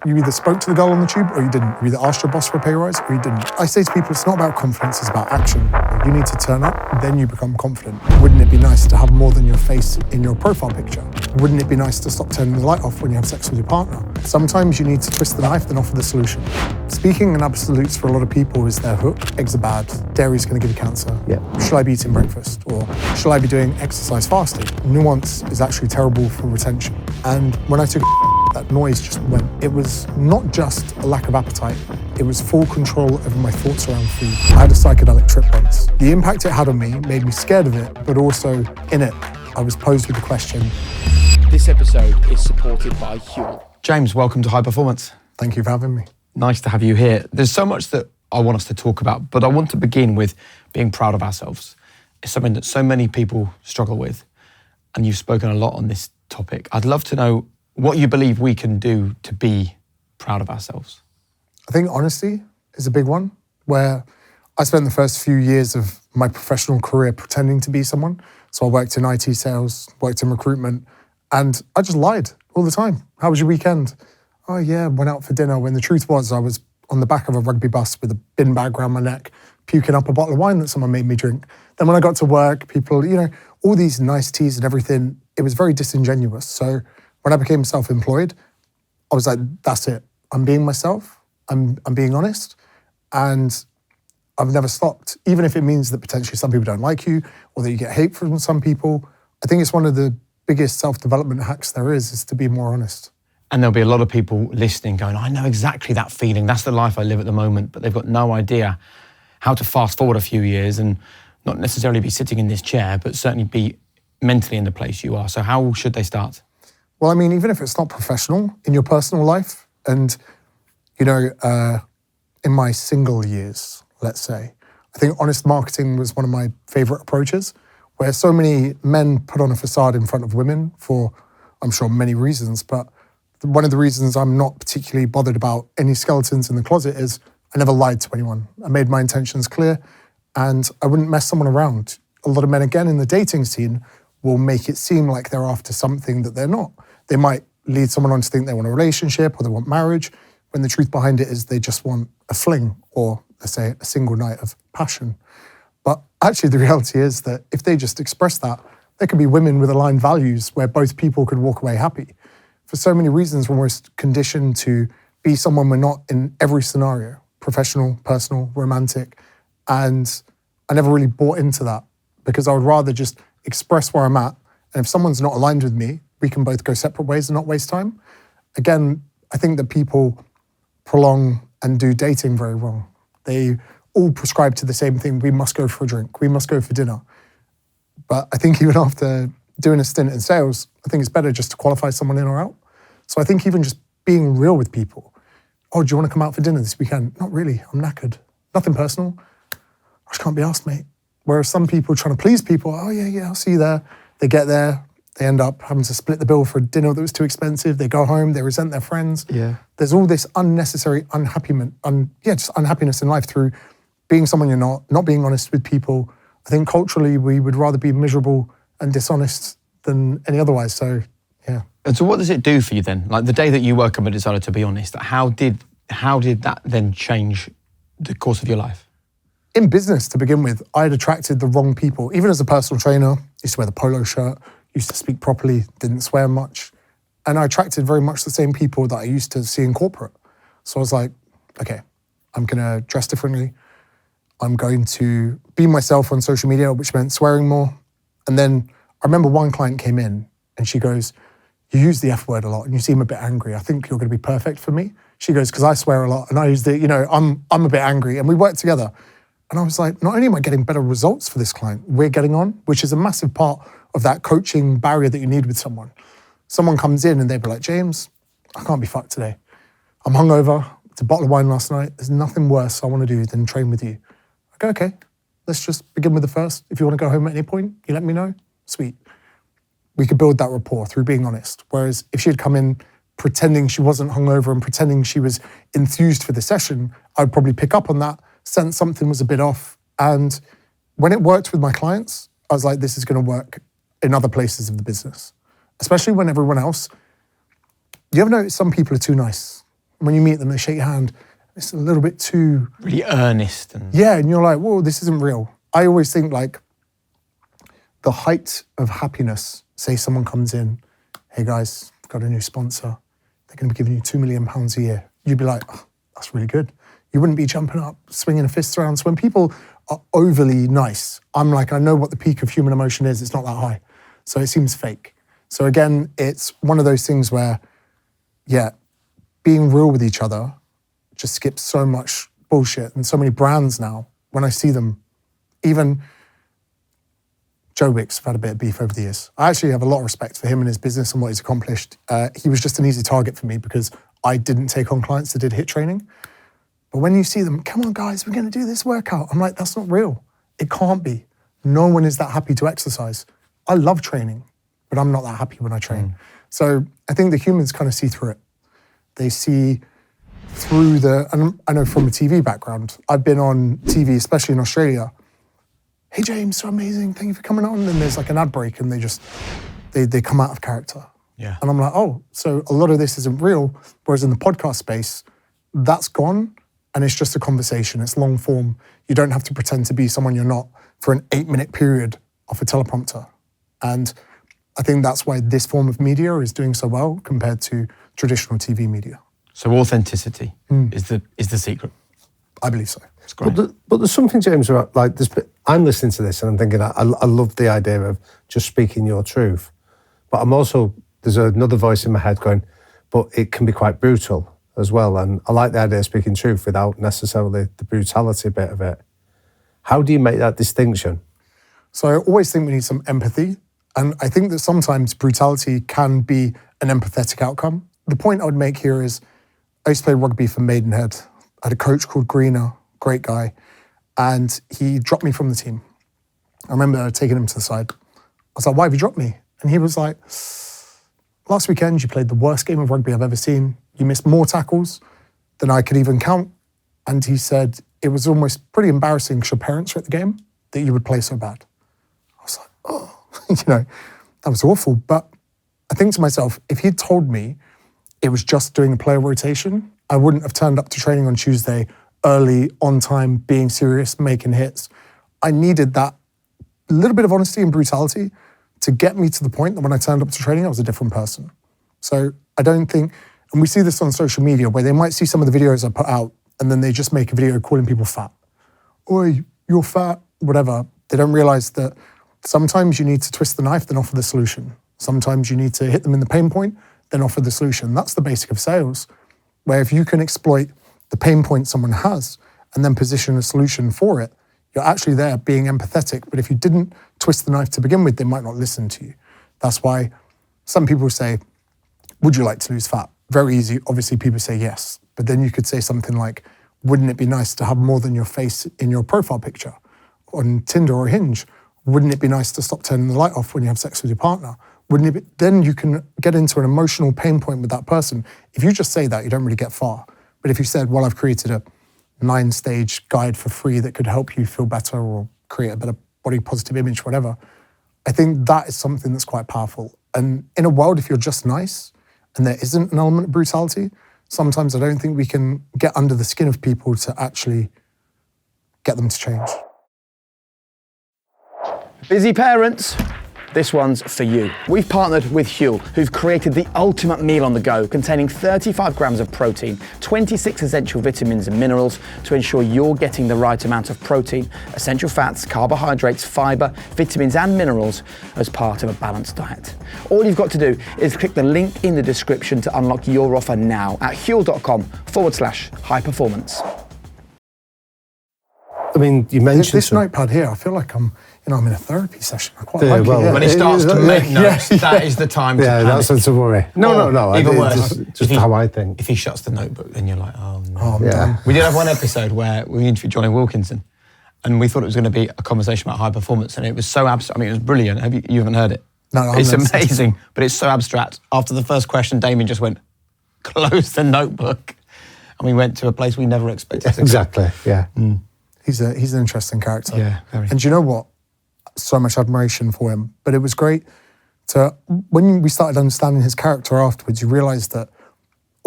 You either spoke to the girl on the tube or you didn't. You either asked your boss for a pay rise or you didn't. I say to people, it's not about confidence, it's about action. You need to turn up, then you become confident. Wouldn't it be nice to have more than your face in your profile picture? Wouldn't it be nice to stop turning the light off when you have sex with your partner? Sometimes you need to twist the knife, then offer the solution. Speaking in absolutes for a lot of people is their hook. Eggs are bad, dairy's gonna give you cancer. Should I be eating breakfast? Or should I be doing exercise fasting? Nuance is actually terrible for retention. And when I took that noise just went. It was not just a lack of appetite, it was full control over my thoughts around food. I had a psychedelic trip once. The impact it had on me made me scared of it, but also in it, I was posed with the question. This episode is supported by Huel. James, welcome to High Performance. Thank you for having me. Nice to have you here. There's so much that I want us to talk about, but I want to begin with being proud of ourselves. It's something that so many people struggle with, and you've spoken a lot on this topic. I'd love to know what you believe we can do to be proud of ourselves. I think honesty is a big one, where I spent the first few years of my professional career pretending to be someone. So I worked in IT sales, worked in recruitment, and I just lied all the time. How was your weekend? Oh yeah, went out for dinner, when the truth was I was on the back of a rugby bus with a bin bag around my neck, puking up a bottle of wine that someone made me drink. Then when I got to work, people, all these niceties and everything, it was very disingenuous. So when I became self-employed, I was like, that's it. I'm being myself, I'm being honest, and I've never stopped. Even if it means that potentially some people don't like you or that you get hate from some people, I think it's one of the biggest self-development hacks there is to be more honest. And there'll be a lot of people listening going, I know exactly that feeling. That's the life I live at the moment, but they've got no idea how to fast forward a few years and not necessarily be sitting in this chair, but certainly be mentally in the place you are. So how should they start? Well, I mean, even if it's not professional, in your personal life, and, in my single years, let's say, I think honest marketing was one of my favorite approaches, where so many men put on a facade in front of women for, I'm sure, many reasons, but one of the reasons I'm not particularly bothered about any skeletons in the closet is I never lied to anyone. I made my intentions clear, and I wouldn't mess someone around. A lot of men, again, in the dating scene, will make it seem like they're after something that they're not. They might lead someone on to think they want a relationship or they want marriage, when the truth behind it is they just want a fling or, let's say, a single night of passion. But actually the reality is that if they just express that, there could be women with aligned values where both people could walk away happy. For so many reasons, when we're conditioned to be someone we're not in every scenario, professional, personal, romantic, and I never really bought into that because I would rather just express where I'm at, and if someone's not aligned with me, we can both go separate ways and not waste time. Again, I think that people prolong and do dating very wrong. They all prescribe to the same thing. We must go for a drink. We must go for dinner. But I think even after doing a stint in sales, I think it's better just to qualify someone in or out. So I think even just being real with people. Oh, do you want to come out for dinner this weekend? Not really, I'm knackered. Nothing personal. I just can't be asked, mate. Whereas some people trying to please people, oh yeah, I'll see you there. They get there, they end up having to split the bill for a dinner that was too expensive. They go home, they resent their friends. Yeah. There's all this unnecessary just unhappiness in life through being someone you're not being honest with people. I think culturally we would rather be miserable and dishonest than any otherwise, so yeah. And so what does it do for you then? Like the day that you woke up and decided to be honest, how did that then change the course of your life? In business, to begin with, I had attracted the wrong people. Even as a personal trainer, used to wear the polo shirt, used to speak properly, didn't swear much. And I attracted very much the same people that I used to see in corporate. So I was like, okay, I'm gonna dress differently. I'm going to be myself on social media, which meant swearing more. And then I remember one client came in and she goes, you use the F word a lot and you seem a bit angry. I think you're gonna be perfect for me. She goes, because I swear a lot and I use I'm a bit angry. And we worked together. And I was like, not only am I getting better results for this client, we're getting on, which is a massive part of that coaching barrier that you need with someone. Someone comes in and they'd be like, James, I can't be fucked today. I'm hungover, it's a bottle of wine last night. There's nothing worse I want to do than train with you. I go, okay, let's just begin with the first. If you want to go home at any point, you let me know, sweet. We could build that rapport through being honest. Whereas if she had come in pretending she wasn't hungover and pretending she was enthused for the session, I'd probably pick up on that, sense something was a bit off. And when it worked with my clients, I was like, this is going to work in other places of the business, especially when everyone else, you ever notice some people are too nice? When you meet them, they shake your hand. It's a little bit too... Really earnest. And and you're like, whoa, this isn't real. I always think like the height of happiness, say someone comes in, hey guys, I've got a new sponsor. They're going to be giving you £2 million a year. You'd be like, oh, that's really good. You wouldn't be jumping up, swinging a fist around. So when people are overly nice, I'm like, I know what the peak of human emotion is. It's not that high. So it seems fake. So again, it's one of those things where, being real with each other just skips so much bullshit. And so many brands now, when I see them, even Joe Wicks, I've had a bit of beef over the years. I actually have a lot of respect for him and his business and what he's accomplished. He was just an easy target for me because I didn't take on clients that did HIIT training. But when you see them, come on guys, we're gonna do this workout. I'm like, that's not real. It can't be. No one is that happy to exercise. I love training, but I'm not that happy when I train. So I think the humans kind of see through it. They see through and I know from a TV background, I've been on TV, especially in Australia. Hey James, so amazing, thank you for coming on. And then there's like an ad break and they come out of character. Yeah. And I'm like, oh, so a lot of this isn't real. Whereas in the podcast space, that's gone and it's just a conversation. It's long form. You don't have to pretend to be someone you're not for an 8-minute period off a teleprompter. And I think that's why this form of media is doing so well compared to traditional TV media. So authenticity is the secret. I believe so. It's great. But there's something, James, about like this. I'm listening to this and I'm thinking, I love the idea of just speaking your truth. But there's another voice in my head going, but it can be quite brutal as well. And I like the idea of speaking truth without necessarily the brutality bit of it. How do you make that distinction? So I always think we need some empathy. And I think that sometimes brutality can be an empathetic outcome. The point I would make here is I used to play rugby for Maidenhead. I had a coach called Greener, great guy, and he dropped me from the team. I remember taking him to the side. I was like, why have you dropped me? And he was like, last weekend you played the worst game of rugby I've ever seen. You missed more tackles than I could even count. And he said, it was almost pretty embarrassing because your parents were at the game that you would play so bad. I was like, oh, that was awful. But I think to myself, if he'd told me it was just doing a player rotation, I wouldn't have turned up to training on Tuesday early, on time, being serious, making hits. I needed that little bit of honesty and brutality to get me to the point that when I turned up to training, I was a different person. So I don't think, and we see this on social media where they might see some of the videos I put out and then they just make a video calling people fat. Oi, you're fat, whatever. They don't realize that sometimes you need to twist the knife, then offer the solution. Sometimes you need to hit them in the pain point, then offer the solution. That's the basic of sales, where if you can exploit the pain point someone has and then position a solution for it, you're actually there being empathetic. But if you didn't twist the knife to begin with, they might not listen to you. That's why some people say, would you like to lose fat? Very easy. Obviously, people say yes. But then you could say something like, wouldn't it be nice to have more than your face in your profile picture on Tinder or Hinge? Wouldn't it be nice to stop turning the light off when you have sex with your partner? Wouldn't it be? Then you can get into an emotional pain point with that person. If you just say that, you don't really get far. But if you said, well, I've created a 9-stage guide for free that could help you feel better or create a better body positive image, whatever, I think that is something that's quite powerful. And in a world, if you're just nice and there isn't an element of brutality, sometimes I don't think we can get under the skin of people to actually get them to change. Busy parents, this one's for you. We've partnered with Huel, who've created the ultimate meal on the go, containing 35 grams of protein, 26 essential vitamins and minerals to ensure you're getting the right amount of protein, essential fats, carbohydrates, fiber, vitamins and minerals as part of a balanced diet. All you've got to do is click the link in the description to unlock your offer now at huel.com/high performance. I mean, you mentioned this notepad here. I feel like I'm in a therapy session. I quite like it. Yeah. When he starts to make notes, that is the time to panic. That's not to worry. No. Even worse, just how I think. If he shuts the notebook, then you're like, oh no. I'm done. We did have one episode where we interviewed Johnny Wilkinson, and we thought it was going to be a conversation about high performance, and it was so abstract. I mean, it was brilliant. You haven't heard it? No, it's amazing, but it's so abstract. After the first question, Damian just went, close the notebook, and we went to a place we never expected to go. Exactly. Yeah. Mm. He's an interesting character. Yeah, very. And do you know what? So much admiration for him. But it was great when we started understanding his character afterwards, you realise that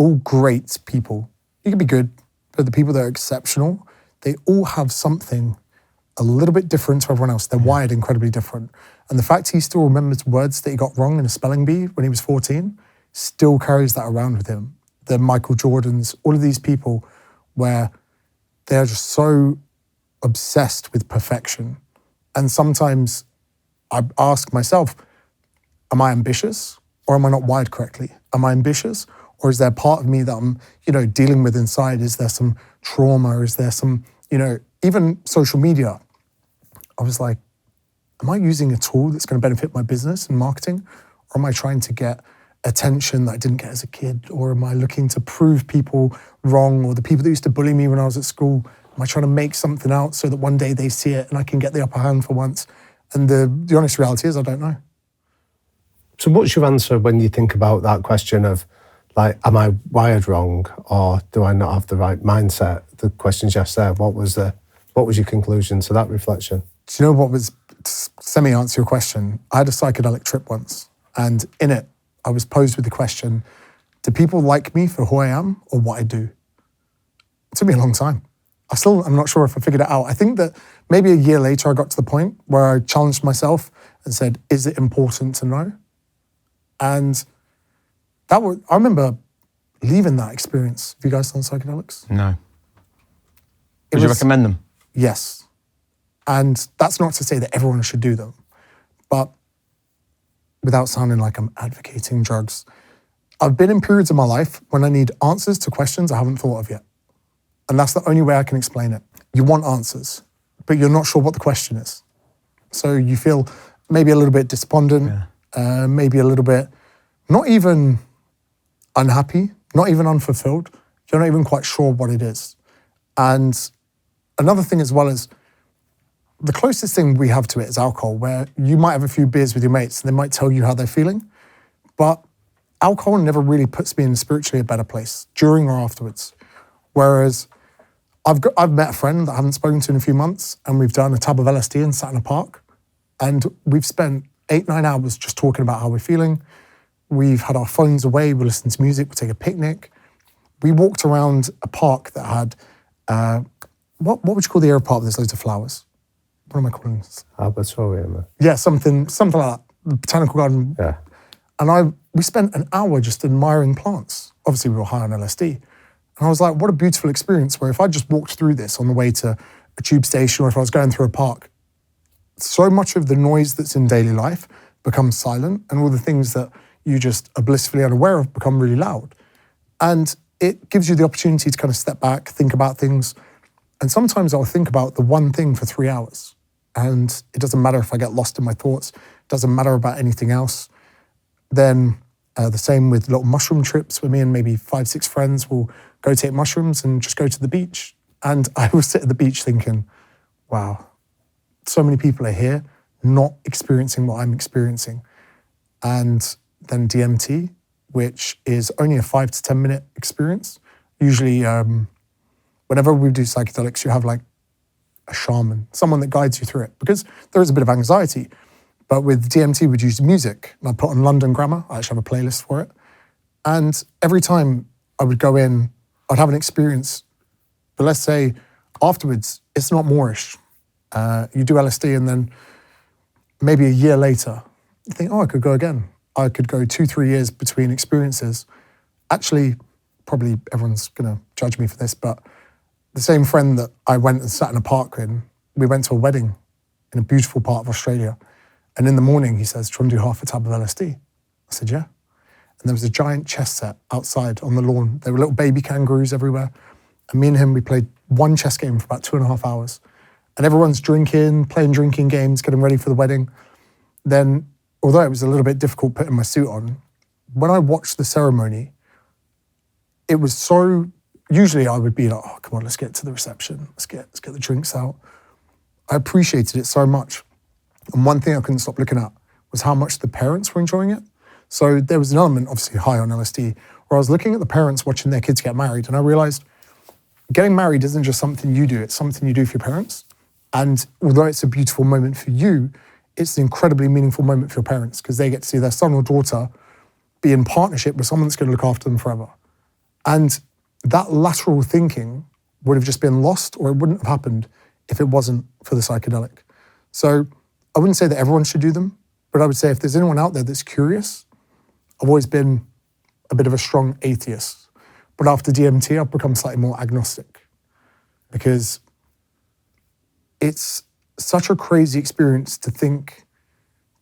all great people. You can be good, but the people that are exceptional, they all have something a little bit different to everyone else. They're wired incredibly different. And the fact he still remembers words that he got wrong in a spelling bee when he was 14, still carries that around with him. The Michael Jordans, all of these people where they're just so obsessed with perfection. And sometimes I ask myself, am I ambitious or am I not wired correctly? Am I ambitious or is there part of me that I'm, dealing with inside? Is there some trauma? Is there some, even social media? I was like, am I using a tool that's going to benefit my business and marketing? Or am I trying to get attention that I didn't get as a kid? Or am I looking to prove people wrong? Or the people that used to bully me when I was at school, am I trying to make something out so that one day they see it and I can get the upper hand for once? And the honest reality is I don't know. So what's your answer when you think about that question of, like, am I wired wrong or do I not have the right mindset? The questions you asked there, what was your conclusion to that reflection? Do you know what was, semi-answer your question, I had a psychedelic trip once, and in it, I was posed with the question, do people like me for who I am or what I do? It took me a long time. I'm not sure if I figured it out. I think that maybe a year later, I got to the point where I challenged myself and said, is it important to know? And I remember leaving that experience. Have you guys done psychedelics? No. Would you recommend them? Yes. And that's not to say that everyone should do them, but without sounding like I'm advocating drugs, I've been in periods of my life when I need answers to questions I haven't thought of yet. And that's the only way I can explain it. You want answers, but you're not sure what the question is. So you feel maybe a little bit despondent, maybe a little bit, not even unhappy, not even unfulfilled. You're not even quite sure what it is. And another thing as well is, the closest thing we have to it is alcohol, where you might have a few beers with your mates and they might tell you how they're feeling, but alcohol never really puts me in spiritually a better place, during or afterwards. Whereas I've met a friend that I haven't spoken to in a few months, and we've done a tab of LSD and sat in a park, and we've spent 8-9 hours just talking about how we're feeling. We've had our phones away, we listened to music, we take a picnic. We walked around a park that had, what would you call the area park where there's loads of flowers? What am I calling this? Arboretum. Yeah, something like that. The botanical garden. Yeah. And we spent an hour just admiring plants. Obviously, we were high on LSD. And I was like, what a beautiful experience, where if I just walked through this on the way to a tube station or if I was going through a park, so much of the noise that's in daily life becomes silent, and all the things that you just are blissfully unaware of become really loud. And it gives you the opportunity to kind of step back, think about things. And sometimes I'll think about the one thing for 3 hours. And it doesn't matter if I get lost in my thoughts, it doesn't matter about anything else. Then the same with little mushroom trips, where me and maybe 5-6 friends will go take mushrooms and just go to the beach. And I will sit at the beach thinking, wow, so many people are here not experiencing what I'm experiencing. And then DMT, which is only a 5 to 10 minute experience. Usually, whenever we do psychedelics, you have like a shaman, someone that guides you through it, because there is a bit of anxiety. But with DMT, we'd use music. And I put on London Grammar. I actually have a playlist for it. And every time I would go in, I'd have an experience. But let's say afterwards, it's not Moorish. You do LSD and then maybe a year later, you think, oh, I could go again. I could go 2-3 years between experiences. Actually, probably everyone's going to judge me for this, but the same friend that I went and sat in a park in, we went to a wedding in a beautiful part of Australia. And in the morning, he says, do you want to do half a tab of LSD? I said, yeah. And there was a giant chess set outside on the lawn. There were little baby kangaroos everywhere. And me and him, we played one chess game for about 2.5 hours. And everyone's drinking, playing drinking games, getting ready for the wedding. Then, although it was a little bit difficult putting my suit on, when I watched the ceremony, it was so, usually I would be like, oh, come on, let's get to the reception. Let's get the drinks out. I appreciated it so much. And one thing I couldn't stop looking at was how much the parents were enjoying it. So there was an element, obviously high on LSD, where I was looking at the parents watching their kids get married, and I realized getting married isn't just something you do, it's something you do for your parents. And although it's a beautiful moment for you, it's an incredibly meaningful moment for your parents, because they get to see their son or daughter be in partnership with someone that's going to look after them forever. And that lateral thinking would have just been lost, or it wouldn't have happened if it wasn't for the psychedelic. So I wouldn't say that everyone should do them, but I would say if there's anyone out there that's curious, I've always been a bit of a strong atheist. But after DMT, I've become slightly more agnostic, because it's such a crazy experience to think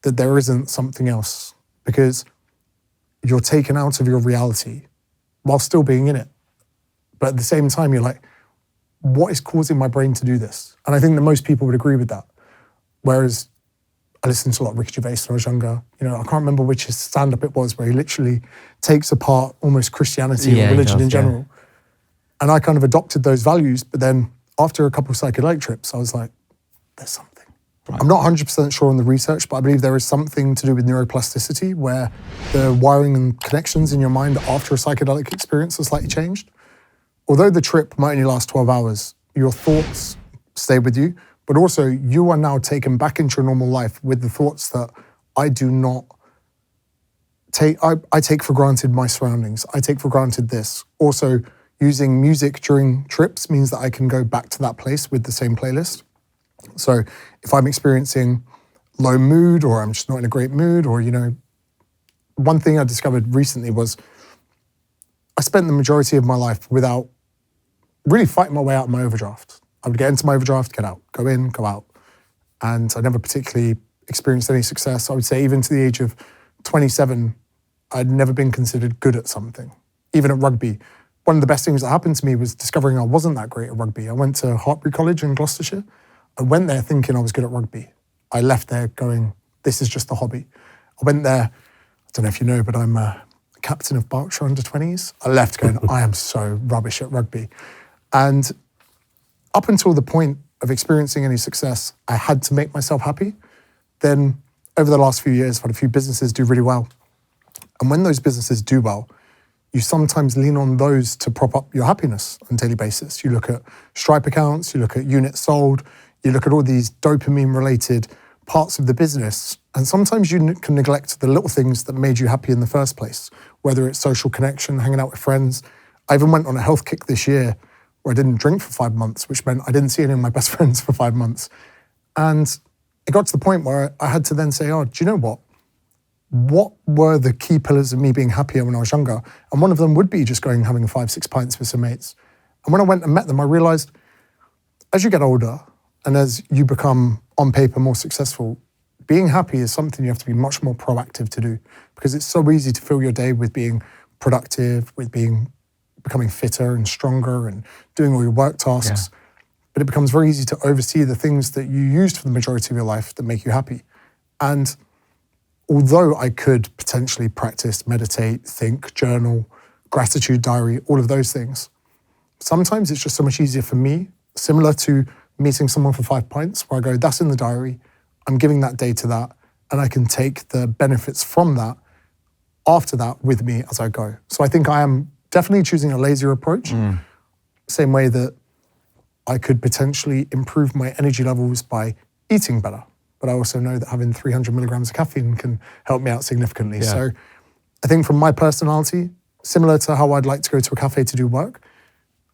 that there isn't something else, because you're taken out of your reality while still being in it. But at the same time, you're like, what is causing my brain to do this? And I think that most people would agree with that. Whereas I listened to a lot of Ricky Gervais when I was younger. You know, I can't remember which stand-up it was where he literally takes apart almost Christianity and religion in general. Yeah. And I kind of adopted those values, but then after a couple of psychedelic trips, I was like, there's something. Right. I'm not 100% sure on the research, but I believe there is something to do with neuroplasticity, where the wiring and connections in your mind after a psychedelic experience are slightly changed. Although the trip might only last 12 hours, your thoughts stay with you, but also you are now taken back into your normal life with the thoughts that I do not take. I take for granted my surroundings. I take for granted this. Also, using music during trips means that I can go back to that place with the same playlist. So if I'm experiencing low mood, or I'm just not in a great mood, or, you know, one thing I discovered recently was I spent the majority of my life without really fighting my way out of my overdraft. I would get into my overdraft, get out, go in, go out. And I never particularly experienced any success. I would say even to the age of 27, I'd never been considered good at something. Even at rugby, one of the best things that happened to me was discovering I wasn't that great at rugby. I went to Hartbury College in Gloucestershire. I went there thinking I was good at rugby. I left there going, this is just a hobby. I went there, I don't know if you know, but I'm a captain of Berkshire under-20s. I left going, I am so rubbish at rugby. And up until the point of experiencing any success, I had to make myself happy. Then over the last few years, I've had a few businesses do really well. And when those businesses do well, you sometimes lean on those to prop up your happiness on a daily basis. You look at Stripe accounts, you look at units sold, you look at all these dopamine-related parts of the business, and sometimes you can neglect the little things that made you happy in the first place, whether it's social connection, hanging out with friends. I even went on a health kick this year where I didn't drink for 5 months, which meant I didn't see any of my best friends for 5 months. And it got to the point where I had to then say, oh, do you know what? What were the key pillars of me being happier when I was younger? And one of them would be just going and having 5-6 pints with some mates. And when I went and met them, I realized as you get older and as you become on paper more successful, being happy is something you have to be much more proactive to do, because it's so easy to fill your day with being productive, with becoming fitter and stronger and doing all your work tasks. Yeah. But it becomes very easy to oversee the things that you used for the majority of your life that make you happy. And although I could potentially practice, meditate, think, journal, gratitude diary, all of those things, sometimes it's just so much easier for me, similar to meeting someone for 5 pints, where I go, that's in the diary, I'm giving that day to that, and I can take the benefits from that after that with me as I go. So I think I am definitely choosing a lazier approach, same way that I could potentially improve my energy levels by eating better. But I also know that having 300 milligrams of caffeine can help me out significantly. Yeah. So I think from my personality, similar to how I'd like to go to a cafe to do work,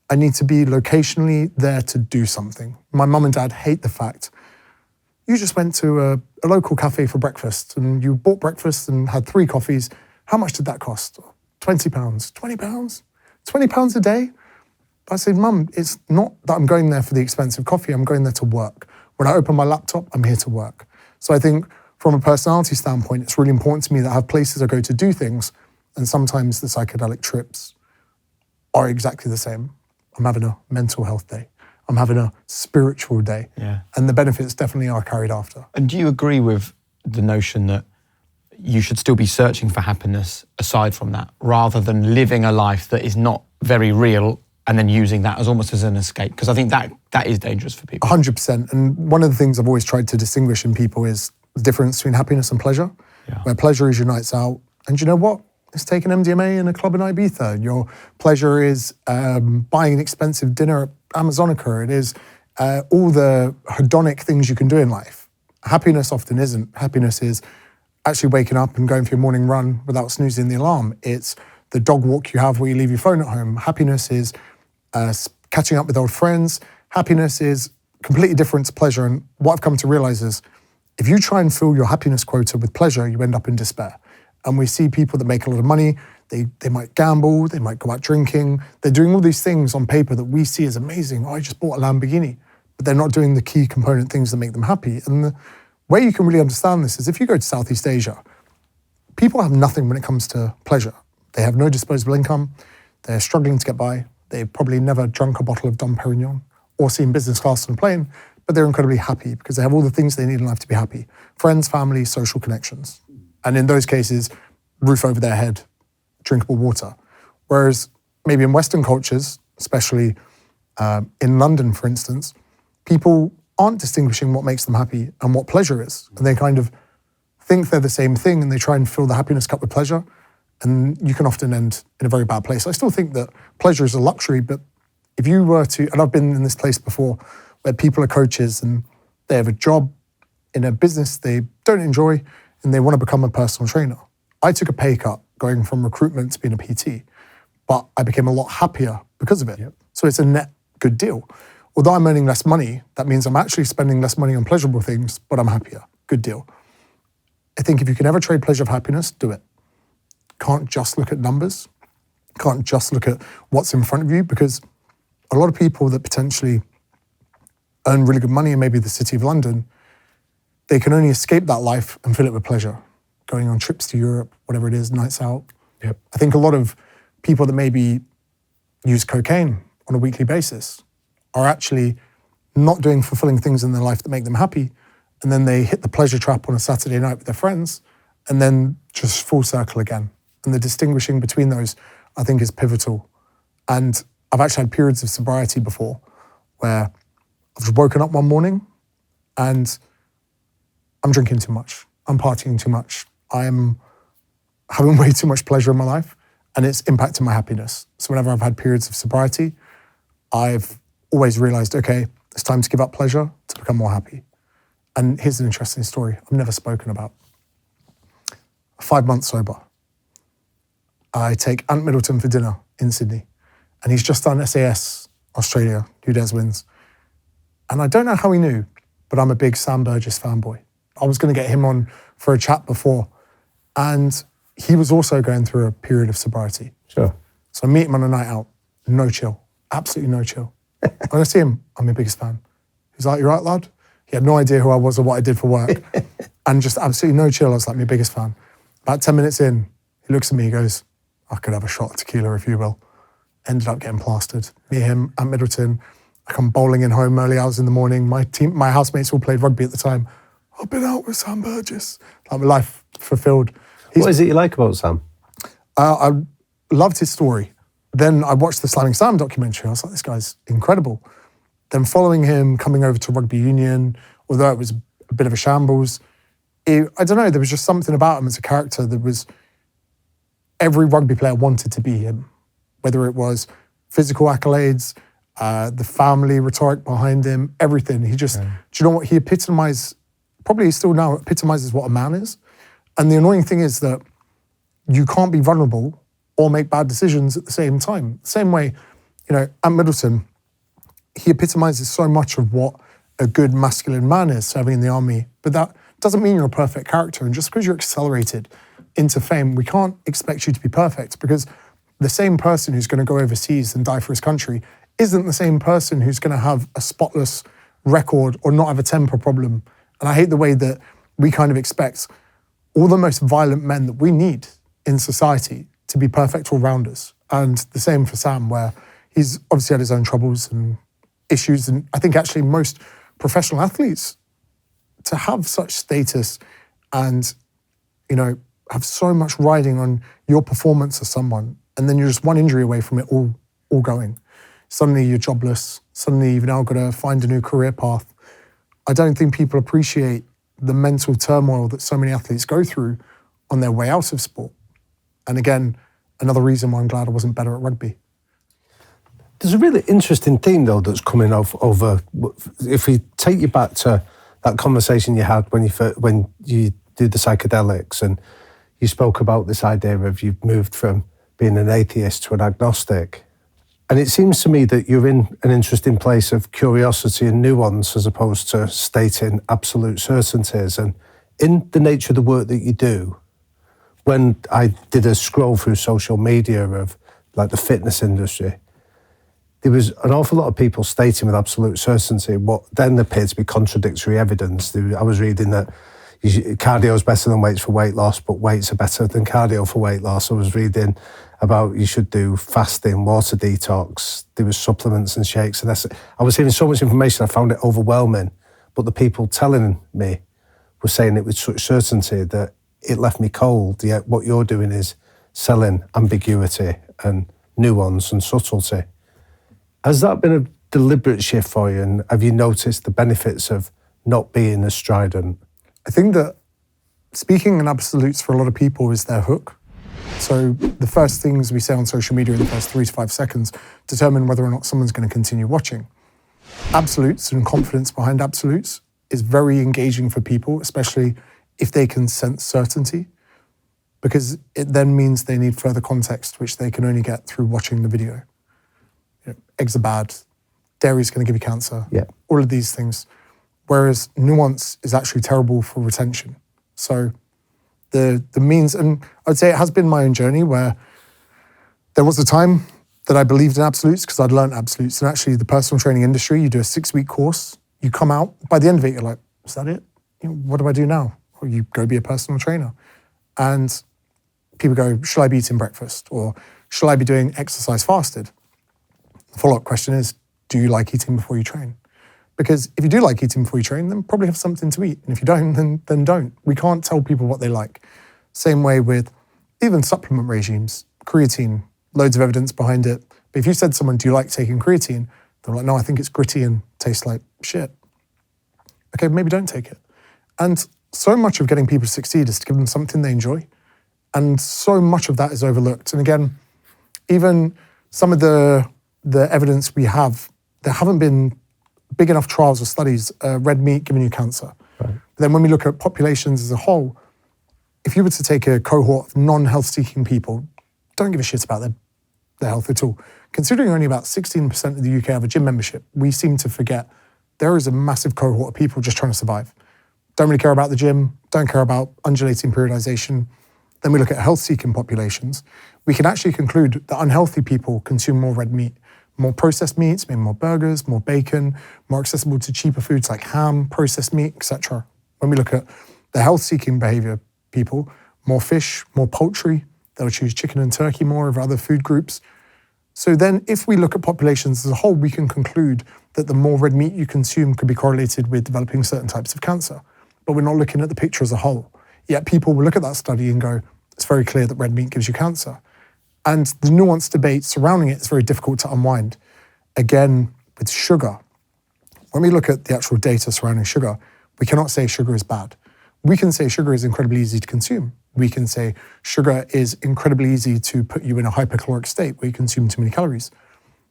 I need to be locationally there to do something. My mum and dad hate the fact you just went to a local cafe for breakfast and you bought breakfast and had 3 coffees. How much did that cost? £20. £20? £20 a day? I said, Mum, it's not that I'm going there for the expensive coffee, I'm going there to work. When I open my laptop, I'm here to work. So I think from a personality standpoint, it's really important to me that I have places I go to do things, and sometimes the psychedelic trips are exactly the same. I'm having a mental health day. I'm having a spiritual day. Yeah. And the benefits definitely are carried after. And do you agree with the notion that you should still be searching for happiness aside from that, rather than living a life that is not very real and then using that as almost as an escape? Because I think that is dangerous for people. 100%. And one of the things I've always tried to distinguish in people is the difference between happiness and pleasure, where pleasure is your nights out. And you know what? It's taking MDMA in a club in Ibiza. Your pleasure is buying an expensive dinner at Amazonica. It is all the hedonic things you can do in life. Happiness often isn't. Happiness is actually waking up and going for your morning run without snoozing the alarm. It's the dog walk you have where you leave your phone at home. Happiness is catching up with old friends. Happiness is completely different to pleasure. And what I've come to realize is if you try and fill your happiness quota with pleasure, you end up in despair. And we see people that make a lot of money, they might gamble, they might go out drinking. They're doing all these things on paper that we see as amazing. Oh, I just bought a Lamborghini. But they're not doing the key component things that make them happy. And the way you can really understand this is if you go to Southeast Asia, people have nothing when it comes to pleasure. They have no disposable income. They're struggling to get by. They've probably never drunk a bottle of Dom Perignon or seen business class on a plane, but they're incredibly happy because they have all the things they need in life to be happy. Friends, family, social connections. And in those cases, roof over their head, drinkable water. Whereas maybe in Western cultures, especially in London, for instance, people aren't distinguishing what makes them happy and what pleasure is. And they kind of think they're the same thing and they try and fill the happiness cup with pleasure. And you can often end in a very bad place. I still think that pleasure is a luxury, but if you were to, and I've been in this place before, where people are coaches and they have a job in a business they don't enjoy and they want to become a personal trainer. I took a pay cut going from recruitment to being a PT, but I became a lot happier because of it. Yep. So it's a net good deal. Although I'm earning less money, that means I'm actually spending less money on pleasurable things, but I'm happier. Good deal. I think if you can ever trade pleasure for happiness, do it. Can't just look at numbers. Can't just look at what's in front of you, because a lot of people that potentially earn really good money in maybe the City of London, they can only escape that life and fill it with pleasure. Going on trips to Europe, whatever it is, nights out. Yep. I think a lot of people that maybe use cocaine on a weekly basis are actually not doing fulfilling things in their life that make them happy. And then they hit the pleasure trap on a Saturday night with their friends and then just full circle again. And the distinguishing between those, I think, is pivotal. And I've actually had periods of sobriety before where I've just woken up one morning and I'm drinking too much. I'm partying too much. I'm having way too much pleasure in my life and it's impacting my happiness. So whenever I've had periods of sobriety, I've always realized, okay, it's time to give up pleasure to become more happy. And here's an interesting story I've never spoken about. 5 months sober. I take Ant Middleton for dinner in Sydney and he's just done SAS Australia, Who Dares Wins. And I don't know how he knew, but I'm a big Sam Burgess fanboy. I was going to get him on for a chat before and he was also going through a period of sobriety. Sure. So I meet him on a night out, no chill, absolutely no chill. When I see him, I'm your biggest fan. He's like, "You right, lad?" He had no idea who I was or what I did for work. And just absolutely no chill. I was like, my biggest fan. About 10 minutes in, he looks at me, he goes, "I could have a shot of tequila if you will." Ended up getting plastered. Me, him, Ant Middleton. I come bowling in home early hours in the morning. My housemates all played rugby at the time. I've been out with Sam Burgess. Like my life fulfilled. What is it you like about Sam? I loved his story. Then I watched the Slamming Sam documentary. I was like, this guy's incredible. Then following him, coming over to rugby union, although it was a bit of a shambles, I don't know, there was just something about him as a character that was, every rugby player wanted to be him. Whether it was physical accolades, the family rhetoric behind him, everything. He just, do you know what, he epitomized, probably still now epitomizes what a man is. And the annoying thing is that you can't be vulnerable or make bad decisions at the same time. Same way, Ant Middleton, he epitomizes so much of what a good masculine man is serving in the army, but that doesn't mean you're a perfect character. And just because you're accelerated into fame, we can't expect you to be perfect, because the same person who's going to go overseas and die for his country isn't the same person who's going to have a spotless record or not have a temper problem. And I hate the way that we kind of expect all the most violent men that we need in society to be perfect all-rounders. And the same for Sam, where he's obviously had his own troubles and issues. And I think actually most professional athletes, to have such status and, have so much riding on your performance as someone, and then you're just one injury away from it all going. Suddenly you're jobless. Suddenly you've now got to find a new career path. I don't think people appreciate the mental turmoil that so many athletes go through on their way out of sport. And again, another reason why I'm glad I wasn't better at rugby. There's a really interesting theme, though, that's coming over. If we take you back to that conversation you had when you did the psychedelics, and you spoke about this idea of you've moved from being an atheist to an agnostic. And it seems to me that you're in an interesting place of curiosity and nuance as opposed to stating absolute certainties. And in the nature of the work that you do, when I did a scroll through social media of like the fitness industry, there was an awful lot of people stating with absolute certainty what then appeared to be contradictory evidence. I was reading that cardio is better than weights for weight loss, but weights are better than cardio for weight loss. I was reading about you should do fasting, water detox, there was supplements and shakes. And I was hearing so much information, I found it overwhelming. But the people telling me were saying it with such certainty that it left me cold. Yet what you're doing is selling ambiguity and nuance and subtlety. Has that been a deliberate shift for you? And have you noticed the benefits of not being as strident? I think that speaking in absolutes for a lot of people is their hook. So the first things we say on social media in the first 3 to 5 seconds determine whether or not someone's going to continue watching. Absolutes and confidence behind absolutes is very engaging for people, especially if they can sense certainty, because it then means they need further context, which they can only get through watching the video. Eggs are bad, dairy is going to give you cancer, all of these things. Whereas nuance is actually terrible for retention. So the means, and I'd say it has been my own journey where there was a time that I believed in absolutes because I'd learned absolutes. And actually the personal training industry, you do a 6-week course, you come out, by the end of it, you're like, is that it? What do I do now? Or you go be a personal trainer. And people go, shall I be eating breakfast? Or shall I be doing exercise fasted? The follow-up question is, do you like eating before you train? Because if you do like eating before you train, then probably have something to eat. And if you don't, then don't. We can't tell people what they like. Same way with even supplement regimes, creatine, loads of evidence behind it. But if you said to someone, do you like taking creatine? They're like, no, I think it's gritty and tastes like shit. Okay, maybe don't take it. And so much of getting people to succeed is to give them something they enjoy. And so much of that is overlooked. And again, even some of the evidence we have, there haven't been big enough trials or studies, red meat giving you cancer. Right. But then when we look at populations as a whole, if you were to take a cohort of non-health seeking people, don't give a shit about their health at all. Considering only about 16% of the UK have a gym membership, we seem to forget there is a massive cohort of people just trying to survive. Don't really care about the gym, don't care about undulating periodization. Then we look at health seeking populations. We can actually conclude that unhealthy people consume more red meat, more processed meats, maybe more burgers, more bacon, more accessible to cheaper foods like ham, processed meat, etc. When we look at the health-seeking behavior people, more fish, more poultry, they'll choose chicken and turkey more over other food groups. So then if we look at populations as a whole, we can conclude that the more red meat you consume could be correlated with developing certain types of cancer. But we're not looking at the picture as a whole. Yet people will look at that study and go, it's very clear that red meat gives you cancer. And the nuanced debate surrounding it is very difficult to unwind. Again, with sugar, when we look at the actual data surrounding sugar, we cannot say sugar is bad. We can say sugar is incredibly easy to consume. We can say sugar is incredibly easy to put you in a hypercaloric state where you consume too many calories.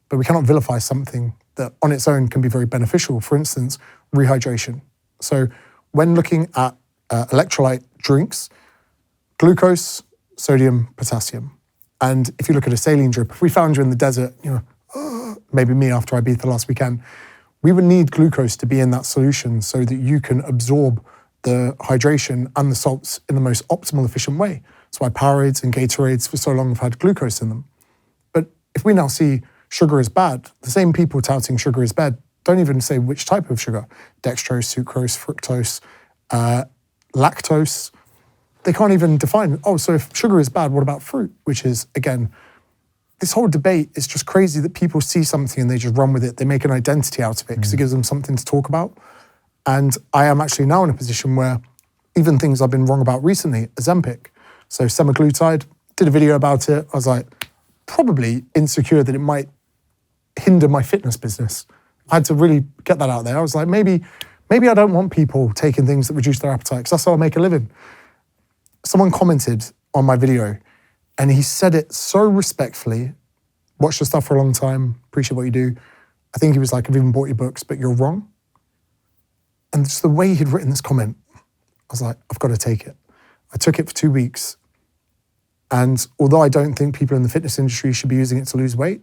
But we cannot vilify something that on its own can be very beneficial. For instance, rehydration. So when looking at electrolyte drinks, glucose, sodium, potassium. And if you look at a saline drip, if we found you in the desert, maybe me after I beat the last weekend, we would need glucose to be in that solution so that you can absorb the hydration and the salts in the most optimal, efficient way. That's why Powerades and Gatorades for so long have had glucose in them. But if we now see sugar is bad, the same people touting sugar is bad don't even say which type of sugar. Dextrose, sucrose, fructose, lactose. They can't even define, so if sugar is bad, what about fruit? Which is, again, this whole debate is just crazy that people see something and they just run with it. They make an identity out of it because it gives them something to talk about. And I am actually now in a position where even things I've been wrong about recently, Ozempic. So semaglutide, did a video about it. I was like, probably insecure that it might hinder my fitness business. I had to really get that out there. I was like, maybe I don't want people taking things that reduce their appetite because that's how I make a living. Someone commented on my video and he said it so respectfully, watched your stuff for a long time, appreciate what you do. I think he was like, I've even bought your books, but you're wrong. And just the way he'd written this comment, I was like, I've got to take it. I took it for 2 weeks And although I don't think people in the fitness industry should be using it to lose weight,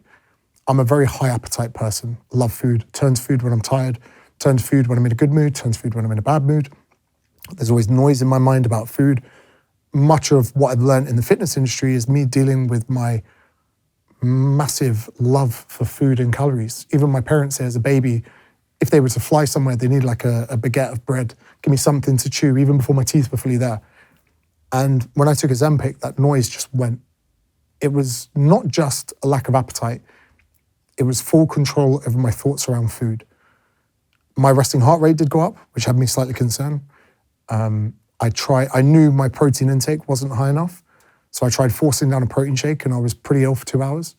I'm a very high appetite person. Love food, turn to food when I'm tired, turn to food when I'm in a good mood, turn to food when I'm in a bad mood. There's always noise in my mind about food. Much of what I've learned in the fitness industry is me dealing with my massive love for food and calories. Even my parents say as a baby, if they were to fly somewhere, they need like a baguette of bread, give me something to chew, even before my teeth were fully there. And when I took Ozempic, that noise just went. It was not just a lack of appetite, it was full control over my thoughts around food. My resting heart rate did go up, which had me slightly concerned. I knew my protein intake wasn't high enough, so I tried forcing down a protein shake and I was pretty ill for 2 hours.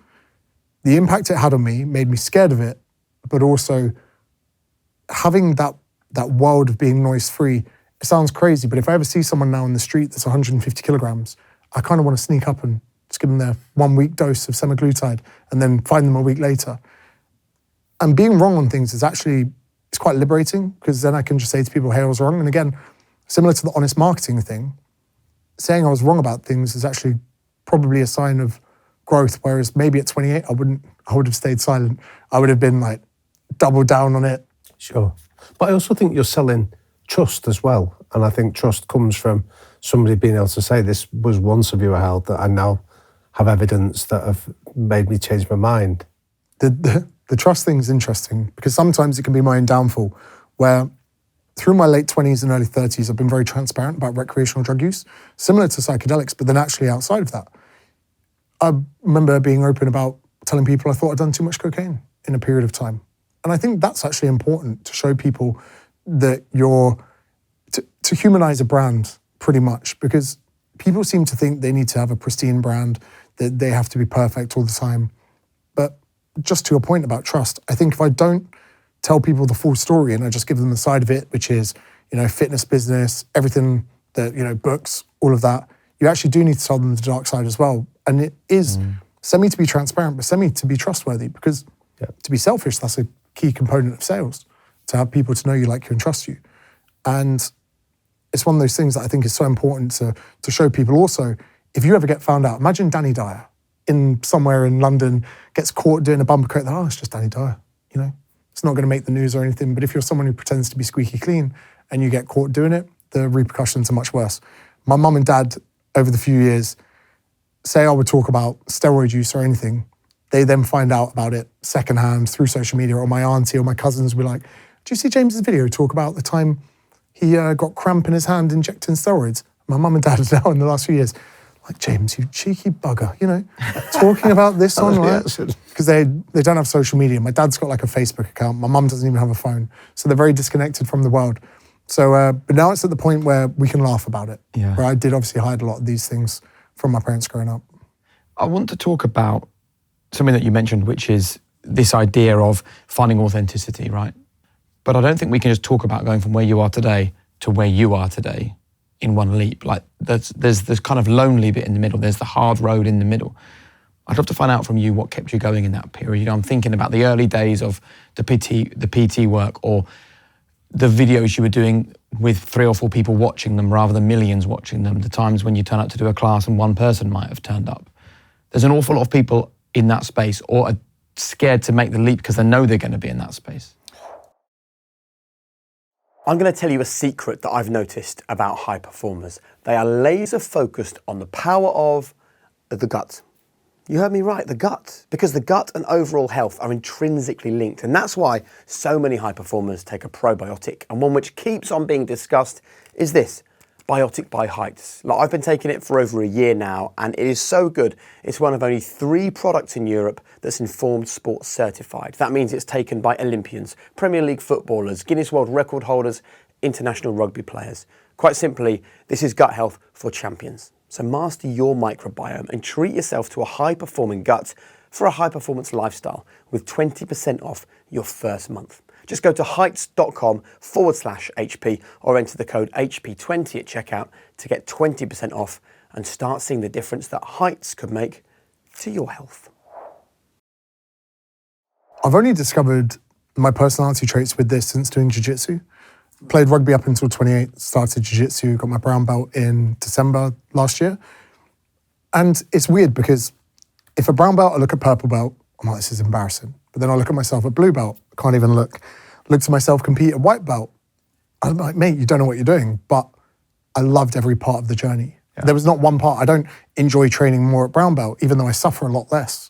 The impact it had on me made me scared of it, but also having that world of being noise-free, it sounds crazy, but if I ever see someone now in the street that's 150 kilograms, I kind of want to sneak up and just give them their 1 week dose of semaglutide and then find them a week later. And being wrong on things is actually, it's quite liberating, because then I can just say to people, hey, I was wrong. And again, similar to the honest marketing thing, saying I was wrong about things is actually probably a sign of growth, whereas maybe at 28, I would have stayed silent. I would have been like, double down on it. Sure. But I also think you're selling trust as well. And I think trust comes from somebody being able to say, this was once a view I held that I now have evidence that have made me change my mind. The trust thing is interesting, because sometimes it can be my own downfall, where through my late 20s and early 30s, I've been very transparent about recreational drug use, similar to psychedelics, but then actually outside of that. I remember being open about telling people I thought I'd done too much cocaine in a period of time. And I think that's actually important, to show people that to humanize a brand pretty much, because people seem to think they need to have a pristine brand, that they have to be perfect all the time. But just to your point about trust, I think if I don't tell people the full story and I just give them the side of it, which is, fitness business, everything that, books, all of that, you actually do need to tell them the dark side as well. And it is semi to be transparent, but semi to be trustworthy, because to be selfish, that's a key component of sales, to have people to know you, like you, and trust you. And it's one of those things that I think is so important to show people also. If you ever get found out, imagine Danny Dyer somewhere in London gets caught doing a bumper coat, then, it's just Danny Dyer, It's not going to make the news or anything, but if you're someone who pretends to be squeaky clean and you get caught doing it, the repercussions are much worse. My mum and dad, over the few years, say I would talk about steroid use or anything, they then find out about it secondhand through social media, or my auntie or my cousins will be like, do you see James's video talk about the time he got cramp in his hand injecting steroids? My mum and dad are now in the last few years, like, James, you cheeky bugger, talking about this online. Because they don't have social media. My dad's got like a Facebook account. My mum doesn't even have a phone. So they're very disconnected from the world. So, but now it's at the point where we can laugh about it. Yeah. Where I did obviously hide a lot of these things from my parents growing up. I want to talk about something that you mentioned, which is this idea of finding authenticity, right? But I don't think we can just talk about going from where you are today to where you are today in one leap. Like there's this kind of lonely bit in the middle. There's the hard road in the middle. I'd love to find out from you what kept you going in that period. I'm thinking about the early days of the PT work, or the videos you were doing with 3 or 4 people watching them rather than millions watching them, the times when you turn up to do a class and one person might have turned up. There's an awful lot of people in that space, or are scared to make the leap because they know they're going to be in that space. I'm going to tell you a secret that I've noticed about high performers. They are laser focused on the power of the gut. You heard me right, the gut. Because the gut and overall health are intrinsically linked. And that's why so many high performers take a probiotic. And one which keeps on being discussed is this, Biotic by Heights. Like, I've been taking it for over a year now, and it is so good. It's one of only 3 products in Europe that's Informed Sports certified. That means it's taken by Olympians, Premier League footballers, Guinness World Record holders, international rugby players. Quite simply, this is gut health for champions. So master your microbiome and treat yourself to a high-performing gut for a high-performance lifestyle with 20% off your first month. Just go to heights.com/HP or enter the code HP20 at checkout to get 20% off and start seeing the difference that Heights could make to your health. I've only discovered my personality traits with this since doing jiu-jitsu. Played rugby up until 28, started jiu-jitsu, got my brown belt in December last year. And it's weird because if a brown belt, I look at purple belt, I'm like, this is embarrassing. But then I look at myself at blue belt, I can't even look to myself compete at white belt. I'm like, mate, you don't know what you're doing. But I loved every part of the journey. Yeah. There was not one part. I don't enjoy training more at brown belt, even though I suffer a lot less.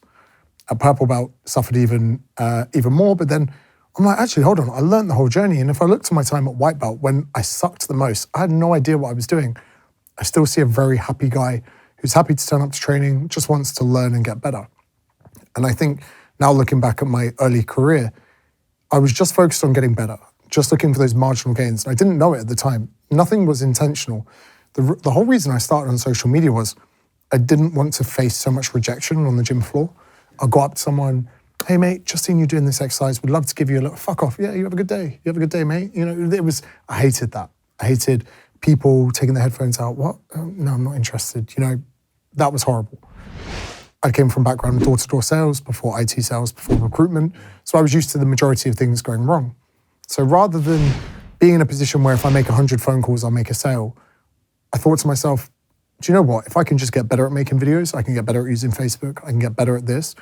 At purple belt, suffered even more. But then I'm like, actually, hold on. I learned the whole journey. And if I look to my time at white belt, when I sucked the most, I had no idea what I was doing. I still see a very happy guy who's happy to turn up to training, just wants to learn and get better. And I think now looking back at my early career, I was just focused on getting better, just looking for those marginal gains. And I didn't know it at the time. Nothing was intentional. The whole reason I started on social media was I didn't want to face so much rejection on the gym floor. I'll go up to someone, hey mate, just seen you doing this exercise, would love to give you a little, fuck off, yeah, you have a good day. You have a good day, mate. You know, I hated that. I hated people taking their headphones out. What? No, I'm not interested. You know, that was horrible. I came from background of door-to-door sales, before IT sales, before recruitment. So I was used to the majority of things going wrong. So rather than being in a position where if I make 100 phone calls, I'll make a sale, I thought to myself, do you know what? If I can just get better at making videos, I can get better at using Facebook, I can get better at this,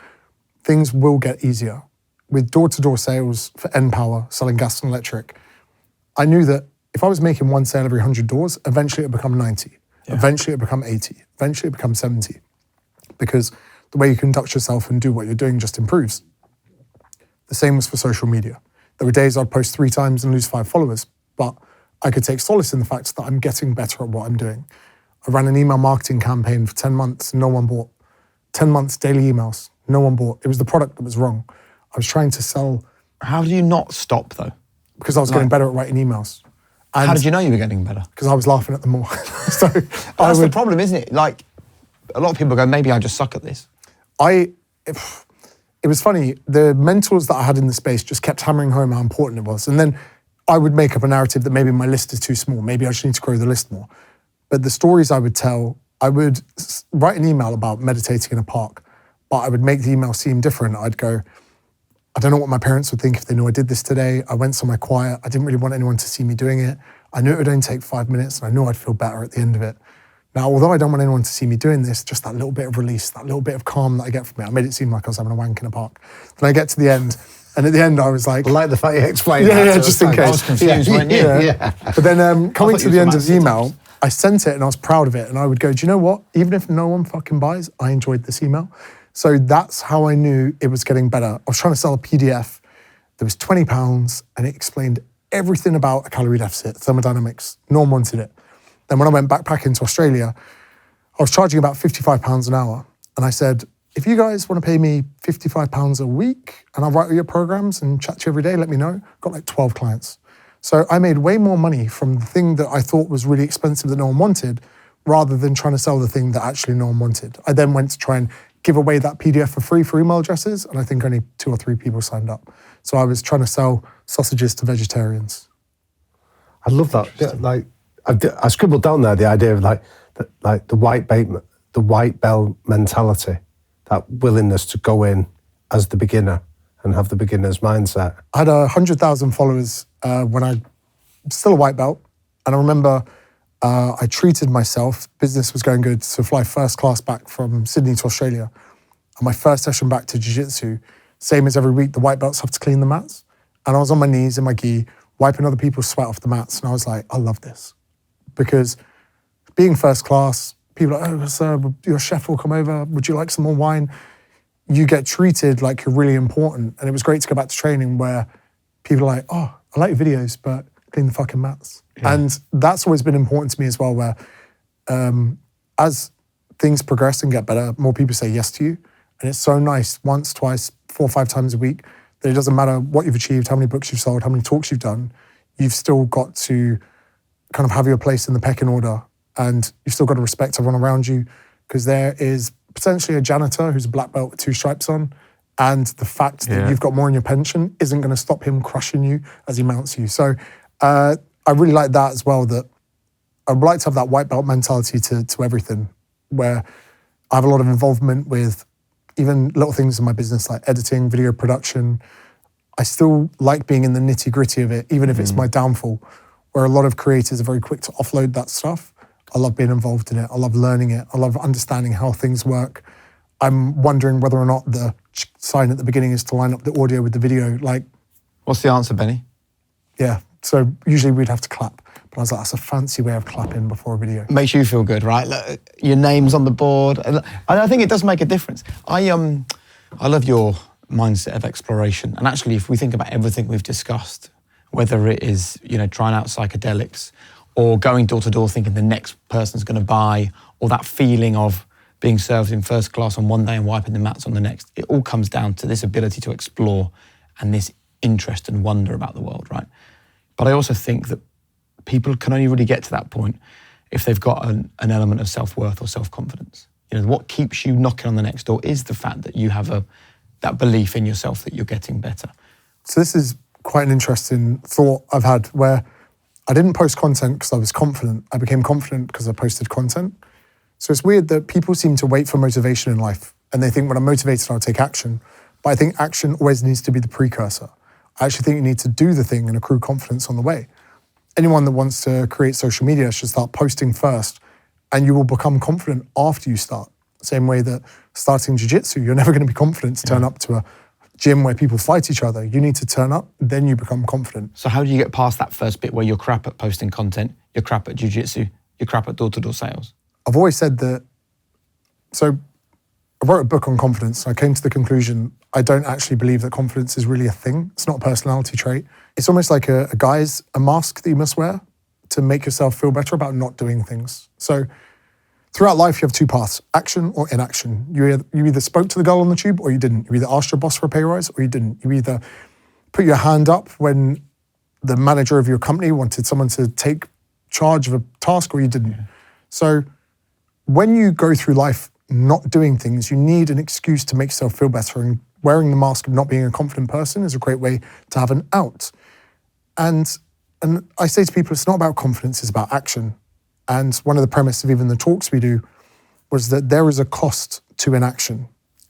things will get easier. With door-to-door sales for npower, selling gas and electric, I knew that if I was making one sale every 100 doors, eventually it would become 90. Yeah. Eventually it would become 80. Eventually it would become 70. Because the way you conduct yourself and do what you're doing just improves. The same was for social media. There were days I'd post 3 times and lose 5 followers, but I could take solace in the fact that I'm getting better at what I'm doing. I ran an email marketing campaign for 10 months, no one bought. 10 months, daily emails, no one bought. It was the product that was wrong. I was trying to sell. How do you not stop though? Because I was getting better at writing emails. And how did you know you were getting better? Because I was laughing at them more. So that's the problem, isn't it? Like, a lot of people go, maybe I just suck at this. It was funny, the mentors that I had in the space just kept hammering home how important it was. And then I would make up a narrative that maybe my list is too small, maybe I just need to grow the list more. But the stories I would tell, I would write an email about meditating in a park, but I would make the email seem different. I'd go, I don't know what my parents would think if they knew I did this today. I went somewhere quiet. I didn't really want anyone to see me doing it. I knew it would only take 5 minutes and I knew I'd feel better at the end of it. Now, although I don't want anyone to see me doing this, just that little bit of release, that little bit of calm that I get from it, I made it seem like I was having a wank in a park. Then I get to the end, and at the end I was like... I like the fact you explained that. Yeah, just in case. I was confused, weren't you? Yeah. But then coming to the end of the email, I sent it and I was proud of it. And I would go, do you know what? Even if no one fucking buys, I enjoyed this email. So that's how I knew it was getting better. I was trying to sell a PDF that was £20 and it explained everything about a calorie deficit, thermodynamics. No one wanted it. Then when I went backpacking to Australia, I was charging about £55 an hour. And I said, if you guys want to pay me £55 a week and I'll write all your programs and chat to you every day, let me know. Got like 12 clients. So I made way more money from the thing that I thought was really expensive that no one wanted, rather than trying to sell the thing that actually no one wanted. I then went to try and give away that PDF for free for email addresses, and I think only 2 or 3 people signed up. So I was trying to sell sausages to vegetarians. I love that. Yeah, like I scribbled down there the idea of the white belt mentality, that willingness to go in as the beginner and have the beginner's mindset. I had 100,000 followers when I was still a white belt, and I remember I treated myself. Business was going good, so fly first class back from Sydney to Australia. And my first session back to jiu-jitsu, same as every week, the white belts have to clean the mats. And I was on my knees in my gi, wiping other people's sweat off the mats. And I was like, I love this. Because being first class, people are like, oh, sir, your chef will come over. Would you like some more wine? You get treated like you're really important. And it was great to go back to training where people are like, oh, I like your videos, but clean the fucking mats. Yeah. And that's always been important to me as well, where as things progress and get better, more people say yes to you. And it's so nice once, twice, 4 or 5 times a week that it doesn't matter what you've achieved, how many books you've sold, how many talks you've done, you've still got to kind of have your place in the pecking order, and you've still got to respect everyone around you, because there is potentially a janitor who's a black belt with 2 stripes on, and the fact that you've got more in your pension isn't going to stop him crushing you as he mounts you. So I really like that as well, that I would like to have that white belt mentality to everything, where I have a lot of involvement with even little things in my business like editing, video production. I still like being in the nitty gritty of it, even if it's my downfall, where a lot of creators are very quick to offload that stuff. I love being involved in it. I love learning it. I love understanding how things work. I'm wondering whether or not the sign at the beginning is to line up the audio with the video. Like, What's the answer, Benny? yeah. So usually we'd have to clap. But I was like, that's a fancy way of clapping before a video. Makes you feel good, right? Look, your name's on the board. I think it does make a difference. I love your mindset of exploration. And actually, if we think about everything we've discussed, whether it is, trying out psychedelics or going door to door thinking the next person's going to buy, or that feeling of being served in first class on one day and wiping the mats on the next, it all comes down to this ability to explore and this interest and wonder about the world, right? But I also think that people can only really get to that point if they've got an element of self-worth or self-confidence. What keeps you knocking on the next door is the fact that you have that belief in yourself that you're getting better. So this is quite an interesting thought I've had, where I didn't post content because I was confident. I became confident because I posted content. So it's weird that people seem to wait for motivation in life, and they think when I'm motivated, I'll take action. But I think action always needs to be the precursor. I actually think you need to do the thing and accrue confidence on the way. Anyone that wants to create social media should start posting first, and you will become confident after you start. Same way that starting jiu-jitsu, you're never going to be confident to turn up to a gym where people fight each other. You need to turn up, then you become confident. So how do you get past that first bit where you're crap at posting content, you're crap at jiu-jitsu, you're crap at door-to-door sales? I've always said that, so I wrote a book on confidence. I came to the conclusion I don't actually believe that confidence is really a thing. It's not a personality trait. It's almost like a guise, a mask that you must wear to make yourself feel better about not doing things. So throughout life, you have two paths, action or inaction. You either spoke to the girl on the tube or you didn't. You either asked your boss for a pay rise or you didn't. You either put your hand up when the manager of your company wanted someone to take charge of a task or you didn't. Yeah. So when you go through life not doing things, you need an excuse to make yourself feel better, and wearing the mask of not being a confident person is a great way to have an out. And I say to people, it's not about confidence, it's about action. And one of the premises of even the talks we do was that there is a cost to inaction.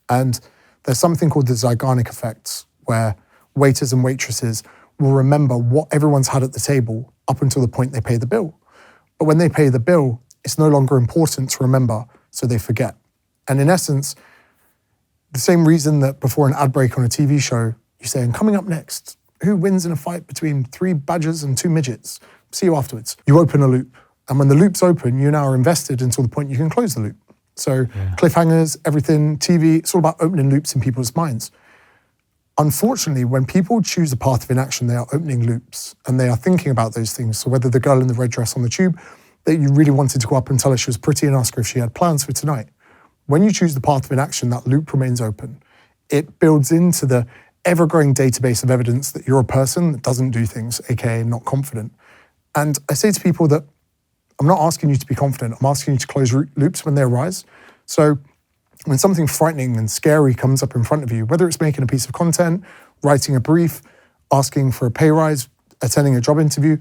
And there's something called the Zeigarnik effect, where waiters and waitresses will remember what everyone's had at the table up until the point they pay the bill. But when they pay the bill, it's no longer important to remember, so they forget. And in essence, the same reason that before an ad break on a TV show, you say, and coming up next, who wins in a fight between 3 badgers and 2 midgets? See you afterwards. You open a loop. And when the loop's open, you now are invested until the point you can close the loop. So cliffhangers, everything, TV, it's all about opening loops in people's minds. Unfortunately, when people choose a path of inaction, they are opening loops and they are thinking about those things. So whether the girl in the red dress on the tube that you really wanted to go up and tell her she was pretty and ask her if she had plans for tonight. When you choose the path of inaction, that loop remains open. It builds into the ever-growing database of evidence that you're a person that doesn't do things, aka not confident. And I say to people that I'm not asking you to be confident, I'm asking you to close loops when they arise. So when something frightening and scary comes up in front of you, whether it's making a piece of content, writing a brief, asking for a pay rise, attending a job interview,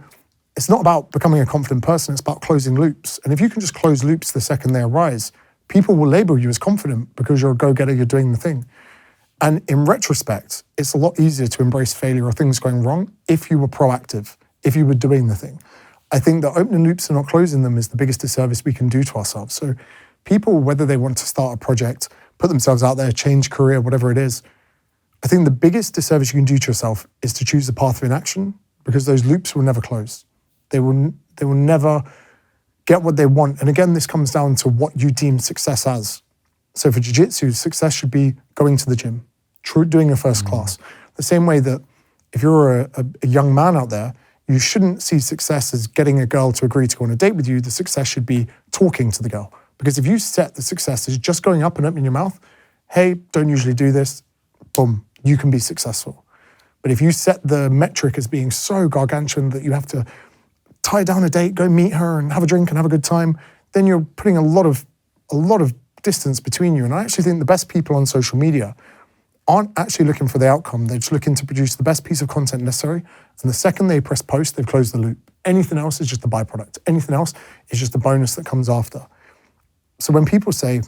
it's not about becoming a confident person, it's about closing loops. And if you can just close loops the second they arise, people will label you as confident because you're a go-getter, you're doing the thing. And in retrospect, it's a lot easier to embrace failure or things going wrong if you were proactive, if you were doing the thing. I think that opening loops and not closing them is the biggest disservice we can do to ourselves. So people, whether they want to start a project, put themselves out there, change career, whatever it is, I think the biggest disservice you can do to yourself is to choose the path of inaction, because those loops will never close. They will never get what they want. And again, this comes down to what you deem success as. So for jiu-jitsu, success should be going to the gym, doing a first class. The same way that if you're a young man out there, you shouldn't see success as getting a girl to agree to go on a date with you. The success should be talking to the girl. Because if you set the success as just going up and opening your mouth, hey, don't usually do this, boom, you can be successful. But if you set the metric as being so gargantuan that you have to tie down a date, go meet her and have a drink and have a good time, then you're putting a lot of distance between you. And I actually think the best people on social media aren't actually looking for the outcome. They're just looking to produce the best piece of content necessary. And the second they press post, they've closed the loop. Anything else is just a byproduct. Anything else is just a bonus that comes after. So when people say,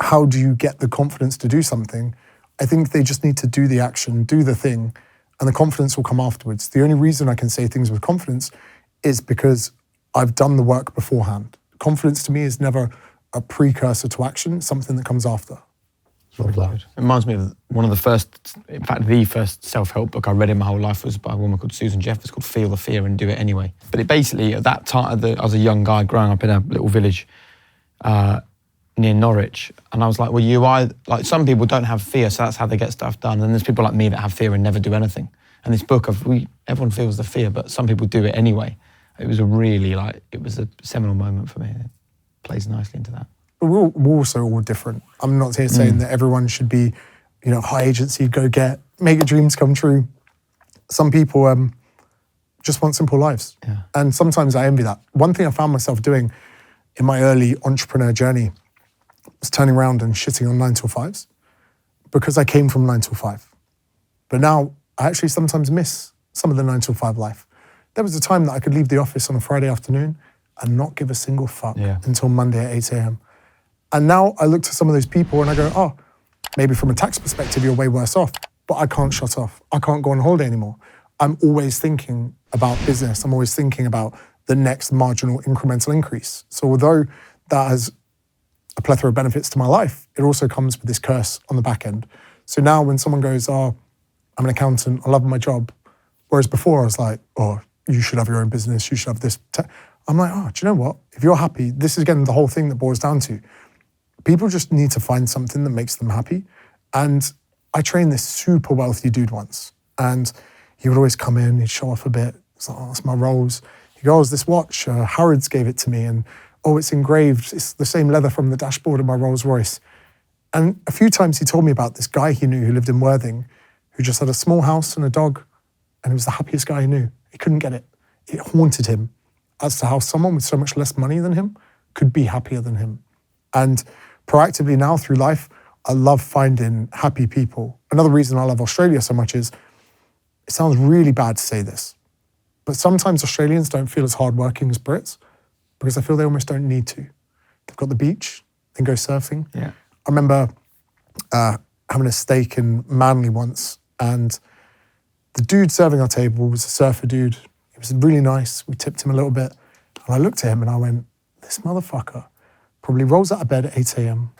how do you get the confidence to do something? I think they just need to do the action, do the thing, and the confidence will come afterwards. The only reason I can say things with confidence is because I've done the work beforehand. Confidence to me is never a precursor to action, it's something that comes after. Love that. It reminds me of one of the first, in fact, the first self-help book I read in my whole life was by a woman called Susan Jeffers, called Feel the Fear and Do It Anyway. But it basically, at that time, I was a young guy growing up in a little village near Norwich, and I was like, well, like some people don't have fear, so that's how they get stuff done. And there's people like me that have fear and never do anything. And this book everyone feels the fear, but some people do it anyway. It was it was a seminal moment for me. It plays nicely into that. We're also all different. I'm not here saying that everyone should be, high agency, go get, make your dreams come true. Some people just want simple lives. Yeah. And sometimes I envy that. One thing I found myself doing in my early entrepreneur journey was turning around and shitting on 9 till 5s because I came from 9 till 5. But now I actually sometimes miss some of the 9 till 5 life. There was a time that I could leave the office on a Friday afternoon and not give a single fuck until Monday at 8 a.m. And now I look to some of those people and I go, oh, maybe from a tax perspective, you're way worse off, but I can't shut off. I can't go on holiday anymore. I'm always thinking about business. I'm always thinking about the next marginal incremental increase. So although that has a plethora of benefits to my life, it also comes with this curse on the back end. So now when someone goes, oh, I'm an accountant, I love my job. Whereas before I was like, oh, you should have your own business, you should have this. I'm like, oh, do you know what? If you're happy, this is again the whole thing that boils down to. People just need to find something that makes them happy. And I trained this super wealthy dude once. And he would always come in, he'd show off a bit. It's like, oh, that's my Rolls. He goes, this watch, Harrods gave it to me. And oh, it's engraved. It's the same leather from the dashboard of my Rolls Royce. And a few times he told me about this guy he knew who lived in Worthing, who just had a small house and a dog. And he was the happiest guy he knew. He couldn't get it. It haunted him as to how someone with so much less money than him could be happier than him. And proactively now through life, I love finding happy people. Another reason I love Australia so much is, it sounds really bad to say this, but sometimes Australians don't feel as hardworking as Brits because I feel they almost don't need to. They've got the beach, they can go surfing. Yeah. I remember having a steak in Manly once, and the dude serving our table was a surfer dude. He was really nice. We tipped him a little bit. And I looked at him and I went, this motherfucker probably rolls out of bed at 8 a.m,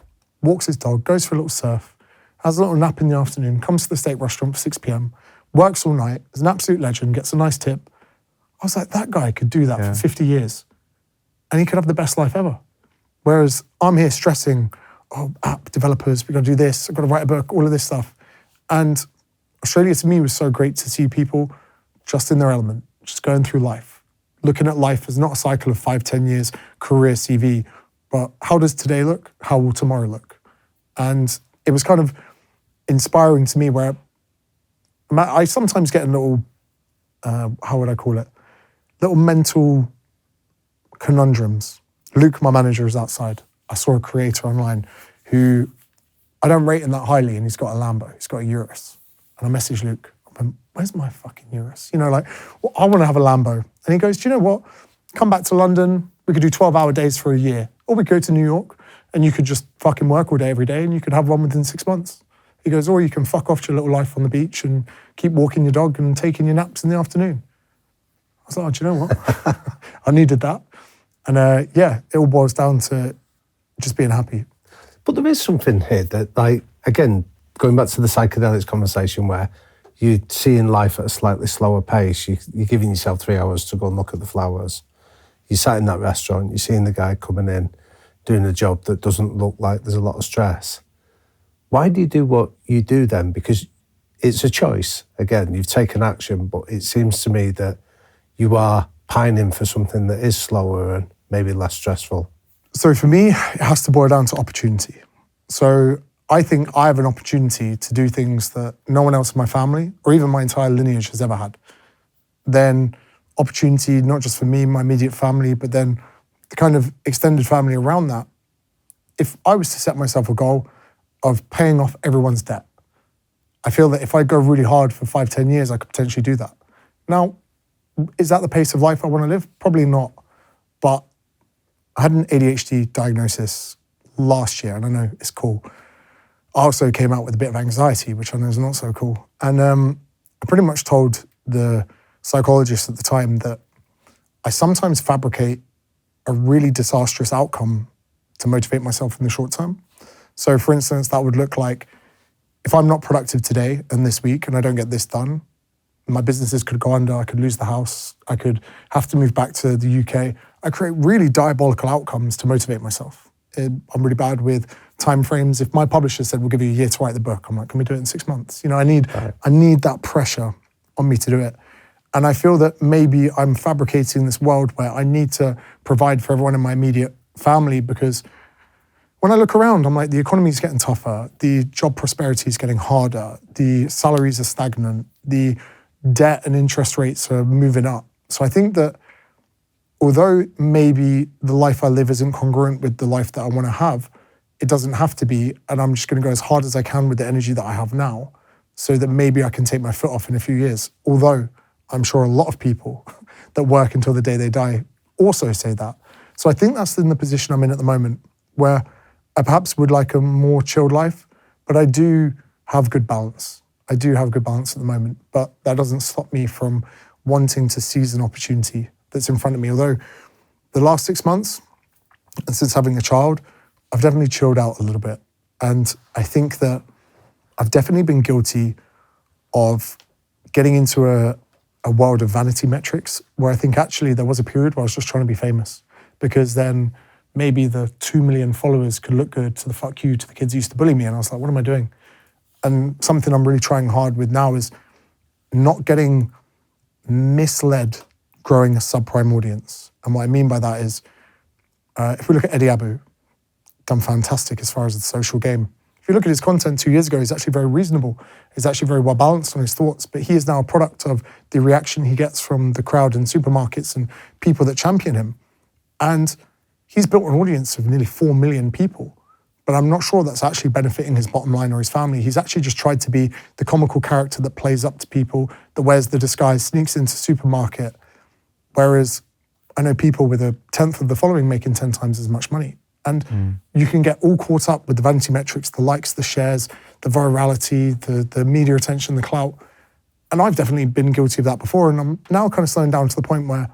walks his dog, goes for a little surf, has a little nap in the afternoon, comes to the steak restaurant for 6 p.m, works all night, is an absolute legend, gets a nice tip. I was like, that guy could do that for 50 years and he could have the best life ever. Whereas I'm here stressing, oh, app developers, we've got to do this, I've got to write a book, all of this stuff. And Australia to me was so great to see people just in their element, just going through life, looking at life as not a cycle of 5-10 years, career CV, but how does today look? How will tomorrow look? And it was kind of inspiring to me where I sometimes get a little, how would I call it? Little mental conundrums. Luke, my manager, is outside. I saw a creator online who I don't rate him that highly, and he's got a Lambo, he's got a Urus. And I messaged Luke, I went, where's my fucking Urus? I want to have a Lambo. And he goes, do you know what? Come back to London, we could do 12-hour days for a year. Or we could go to New York and you could just fucking work all day every day and you could have one within 6 months. He goes, or you can fuck off to your little life on the beach and keep walking your dog and taking your naps in the afternoon. I was like, oh, do you know what? I needed that. And it all boils down to just being happy. But there is something here that, again, going back to the psychedelics conversation where you're seeing life at a slightly slower pace, you're giving yourself 3 hours to go and look at the flowers. You sat in that restaurant, you're seeing the guy coming in, doing a job that doesn't look like there's a lot of stress. Why do you do what you do then? Because it's a choice. Again, you've taken action, but it seems to me that you are pining for something that is slower and maybe less stressful. So for me, it has to boil down to opportunity. So I think I have an opportunity to do things that no one else in my family or even my entire lineage has ever had. Then opportunity, not just for me, my immediate family, but then the kind of extended family around that. If I was to set myself a goal of paying off everyone's debt, I feel that if I go really hard for 5-10 years, I could potentially do that. Now, is that the pace of life I want to live? Probably not. But I had an ADHD diagnosis last year, and I know it's cool. I also came out with a bit of anxiety, which I know is not so cool. And I pretty much told the psychologist at the time that I sometimes fabricate a really disastrous outcome to motivate myself in the short term. So for instance, that would look like if I'm not productive today and this week and I don't get this done, my businesses could go under, I could lose the house, I could have to move back to the UK. I create really diabolical outcomes to motivate myself. I'm really bad with timeframes. If my publisher said, we'll give you a year to write the book, I'm like, can we do it in 6 months? You know, I need that pressure on me to do it. And I feel that maybe I'm fabricating this world where I need to provide for everyone in my immediate family, because when I look around, I'm like, the economy is getting tougher, the job prosperity is getting harder, the salaries are stagnant, the debt and interest rates are moving up. So I think that although maybe the life I live isn't congruent with the life that I want to have, it doesn't have to be, and I'm just going to go as hard as I can with the energy that I have now, so that maybe I can take my foot off in a few years. Although I'm sure a lot of people that work until the day they die also say that. So I think that's in the position I'm in at the moment, where I perhaps would like a more chilled life, but I do have good balance. I do have good balance at the moment, but that doesn't stop me from wanting to seize an opportunity that's in front of me. Although the last 6 months, and since having a child, I've definitely chilled out a little bit. And I think that I've definitely been guilty of getting into a world of vanity metrics, where I think actually there was a period where I was just trying to be famous, because then maybe the 2 million followers could look good to the fuck you to the kids who used to bully me. And I was like, what am I doing? And something I'm really trying hard with now is not getting misled growing a subprime audience. And what I mean by that is, if we look at Eddie Abu, done fantastic as far as the social game. If you look at his content 2 years ago, he's actually very reasonable. He's actually very well balanced on his thoughts, but he is now a product of the reaction he gets from the crowd in supermarkets and people that champion him. And he's built an audience of nearly 4 million people, but I'm not sure that's actually benefiting his bottom line or his family. He's actually just tried to be the comical character that plays up to people, that wears the disguise, sneaks into supermarket. Whereas I know people with 1/10 of the following making 10 times as much money. And you can get all caught up with the vanity metrics, the likes, the shares, the virality, the media attention, the clout. And I've definitely been guilty of that before. And I'm now kind of slowing down to the point where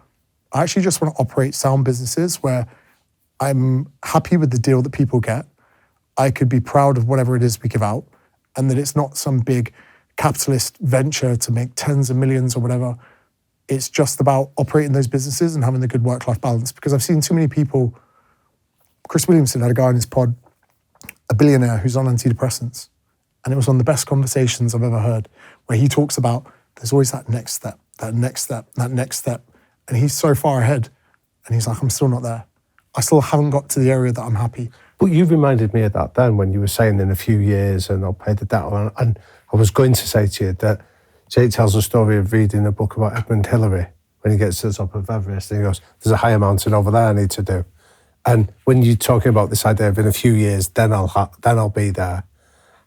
I actually just want to operate sound businesses where I'm happy with the deal that people get. I could be proud of whatever it is we give out, and that it's not some big capitalist venture to make tens of millions or whatever. It's just about operating those businesses and having the good work-life balance. Because I've seen too many people. Chris Williamson had a guy on his pod, a billionaire who's on antidepressants. And it was one of the best conversations I've ever heard, where he talks about there's always that next step, that next step, that next step. And he's so far ahead. And he's like, I'm still not there. I still haven't got to the area that I'm happy. But you reminded me of that then, when you were saying in a few years and I'll pay the debt on. And I was going to say to you that Jake tells a story of reading a book about Edmund Hillary when he gets to the top of Everest, and he goes, there's a higher mountain over there I need to do. And when you're talking about this idea of in a few years, then I'll be there.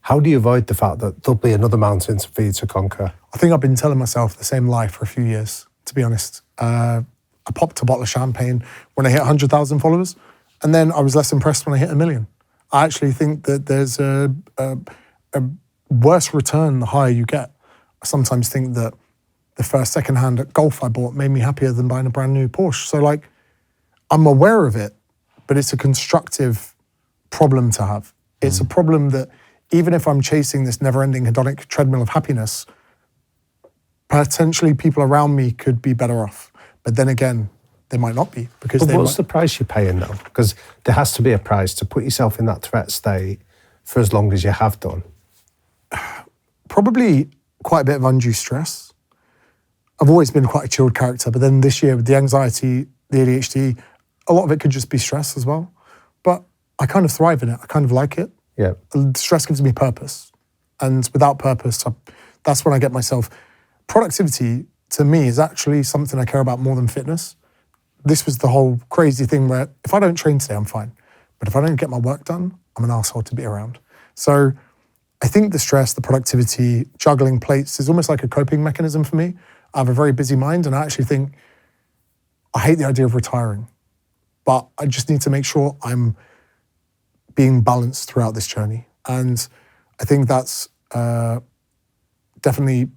How do you avoid the fact that there'll be another mountain for you to conquer? I think I've been telling myself the same lie for a few years, to be honest. I popped a bottle of champagne when I hit 100,000 followers, and then I was less impressed when I hit 1 million. I actually think that there's a worse return the higher you get. I sometimes think that the first second-hand Golf I bought made me happier than buying a brand new Porsche. So like, I'm aware of it, but it's a constructive problem to have. It's a problem that even if I'm chasing this never-ending hedonic treadmill of happiness, potentially people around me could be better off. But then again, they might not be. Because what's the price you're paying now? Because there has to be a price to put yourself in that threat state for as long as you have done. Probably quite a bit of undue stress. I've always been quite a chilled character, but then this year with the anxiety, the ADHD, a lot of it could just be stress as well. But I kind of thrive in it. I kind of like it. Yeah. Stress gives me purpose. And without purpose, that's when I get myself. Productivity, to me, is actually something I care about more than fitness. This was the whole crazy thing where if I don't train today, I'm fine. But if I don't get my work done, I'm an asshole to be around. So I think the stress, the productivity, juggling plates is almost like a coping mechanism for me. I have a very busy mind, and I actually think I hate the idea of retiring. But I just need to make sure I'm being balanced throughout this journey. And I think that's definitely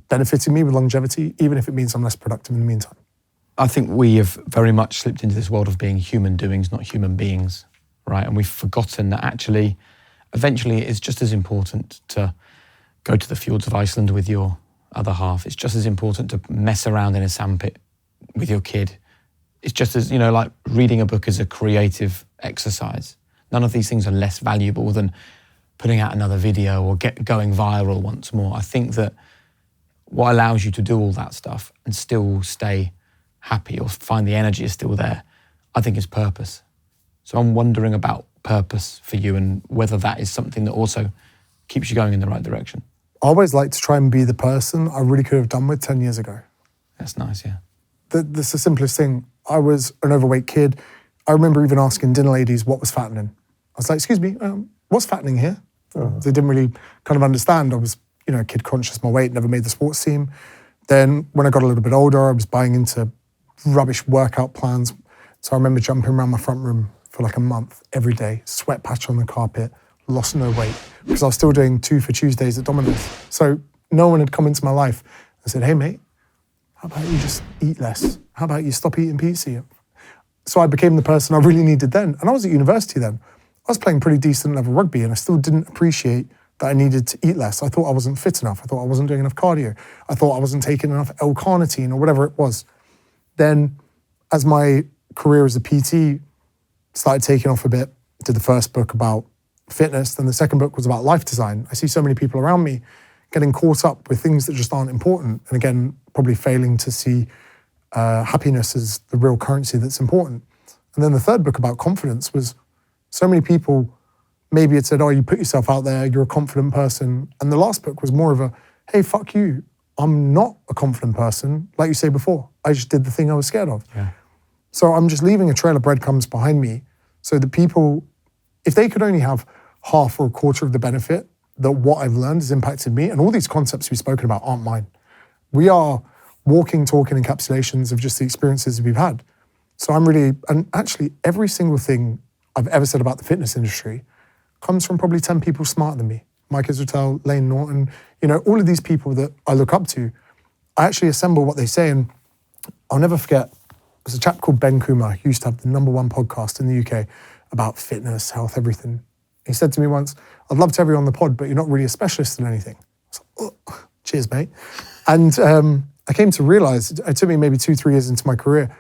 benefiting me with longevity, even if it means I'm less productive in the meantime. I think we have very much slipped into this world of being human doings, not human beings, right? And we've forgotten that actually, eventually, it's just as important to go to the fjords of Iceland with your other half. It's just as important to mess around in a sandpit with your kid. It's just as, like reading a book is a creative exercise. None of these things are less valuable than putting out another video or going viral once more. I think that what allows you to do all that stuff and still stay happy or find the energy is still there, I think is purpose. So I'm wondering about purpose for you and whether that is something that also keeps you going in the right direction. I always like to try and be the person I really could have done with 10 years ago. That's nice, yeah. That's the simplest thing. I was an overweight kid. I remember even asking dinner ladies what was fattening. I was like, excuse me, what's fattening here? They didn't really kind of understand. I was, kid conscious, my weight, never made the sports team. Then when I got a little bit older, I was buying into rubbish workout plans. So I remember jumping around my front room for like a month every day, sweat patch on the carpet, lost no weight, because I was still doing 2 for Tuesdays at Domino's. So no one had come into my life and said, hey mate, how about you just eat less? How about you stop eating pizza? So I became the person I really needed then. And I was at university then. I was playing pretty decent level rugby and I still didn't appreciate that I needed to eat less. I thought I wasn't fit enough. I thought I wasn't doing enough cardio. I thought I wasn't taking enough L-carnitine or whatever it was. Then as my career as a PT started taking off a bit, did the first book about fitness, then the second book was about life design. I see so many people around me getting caught up with things that just aren't important. And again, probably failing to see happiness as the real currency that's important. And then the third book about confidence was so many people, maybe it said, oh, you put yourself out there, you're a confident person. And the last book was more of a, hey, fuck you. I'm not a confident person. Like you say before, I just did the thing I was scared of. Yeah. So I'm just leaving a trail of breadcrumbs behind me so that people, if they could only have half or a quarter of the benefit that what I've learned has impacted me, and all these concepts we've spoken about aren't mine. We are walking, talking encapsulations of just the experiences we've had. So I'm really, and actually every single thing I've ever said about the fitness industry comes from probably 10 people smarter than me. Mike Israel, Lane Norton, all of these people that I look up to, I actually assemble what they say. And I'll never forget, there's a chap called Ben Kumar who used to have the #1 podcast in the UK about fitness, health, everything. He said to me once, I'd love to have you on the pod, but you're not really a specialist in anything. I was like, oh, cheers, mate. And I came to realize, it took me maybe 2-3 years into my career,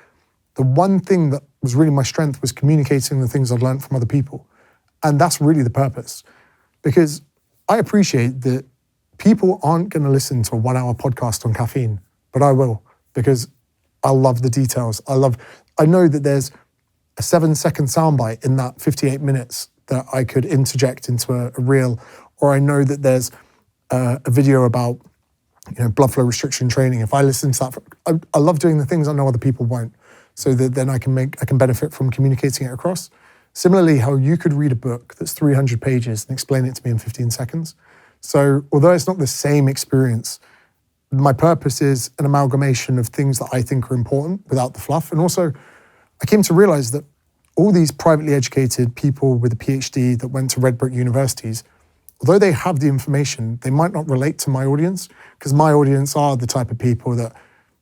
the one thing that was really my strength was communicating the things I'd learned from other people. And that's really the purpose. Because I appreciate that people aren't going to listen to a 1-hour podcast on caffeine, but I will, because I love the details. I know that there's a 7-second soundbite in that 58 minutes that I could interject into a reel, or I know that there's a video about blood flow restriction training. If I listen to that, I love doing the things I know other people won't, so that then I can benefit from communicating it across. Similarly, how you could read a book that's 300 pages and explain it to me in 15 seconds. So although it's not the same experience, my purpose is an amalgamation of things that I think are important without the fluff. And also, I came to realize that all these privately educated people with a PhD that went to red brick universities, although they have the information, they might not relate to my audience, because my audience are the type of people that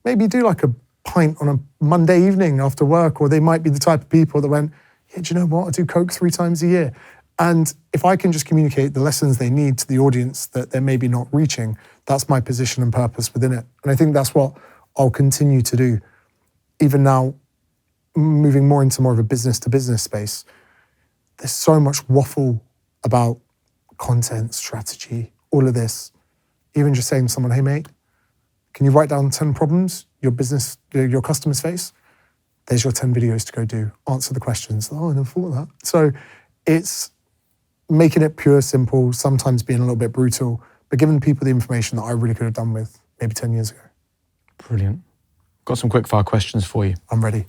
maybe do like a pint on a Monday evening after work, or they might be the type of people that went, yeah, do you know what? I do Coke 3 times a year. And if I can just communicate the lessons they need to the audience that they're maybe not reaching, that's my position and purpose within it. And I think that's what I'll continue to do. Even now, moving more into more of a business to business space, there's so much waffle about content, strategy, all of this. Even just saying to someone, hey mate, can you write down 10 problems your customers face? There's your 10 videos to go do. Answer the questions. Oh, I never thought of that. So it's making it pure, simple, sometimes being a little bit brutal, but giving people the information that I really could have done with maybe 10 years ago. Brilliant. Got some quick fire questions for you. I'm ready.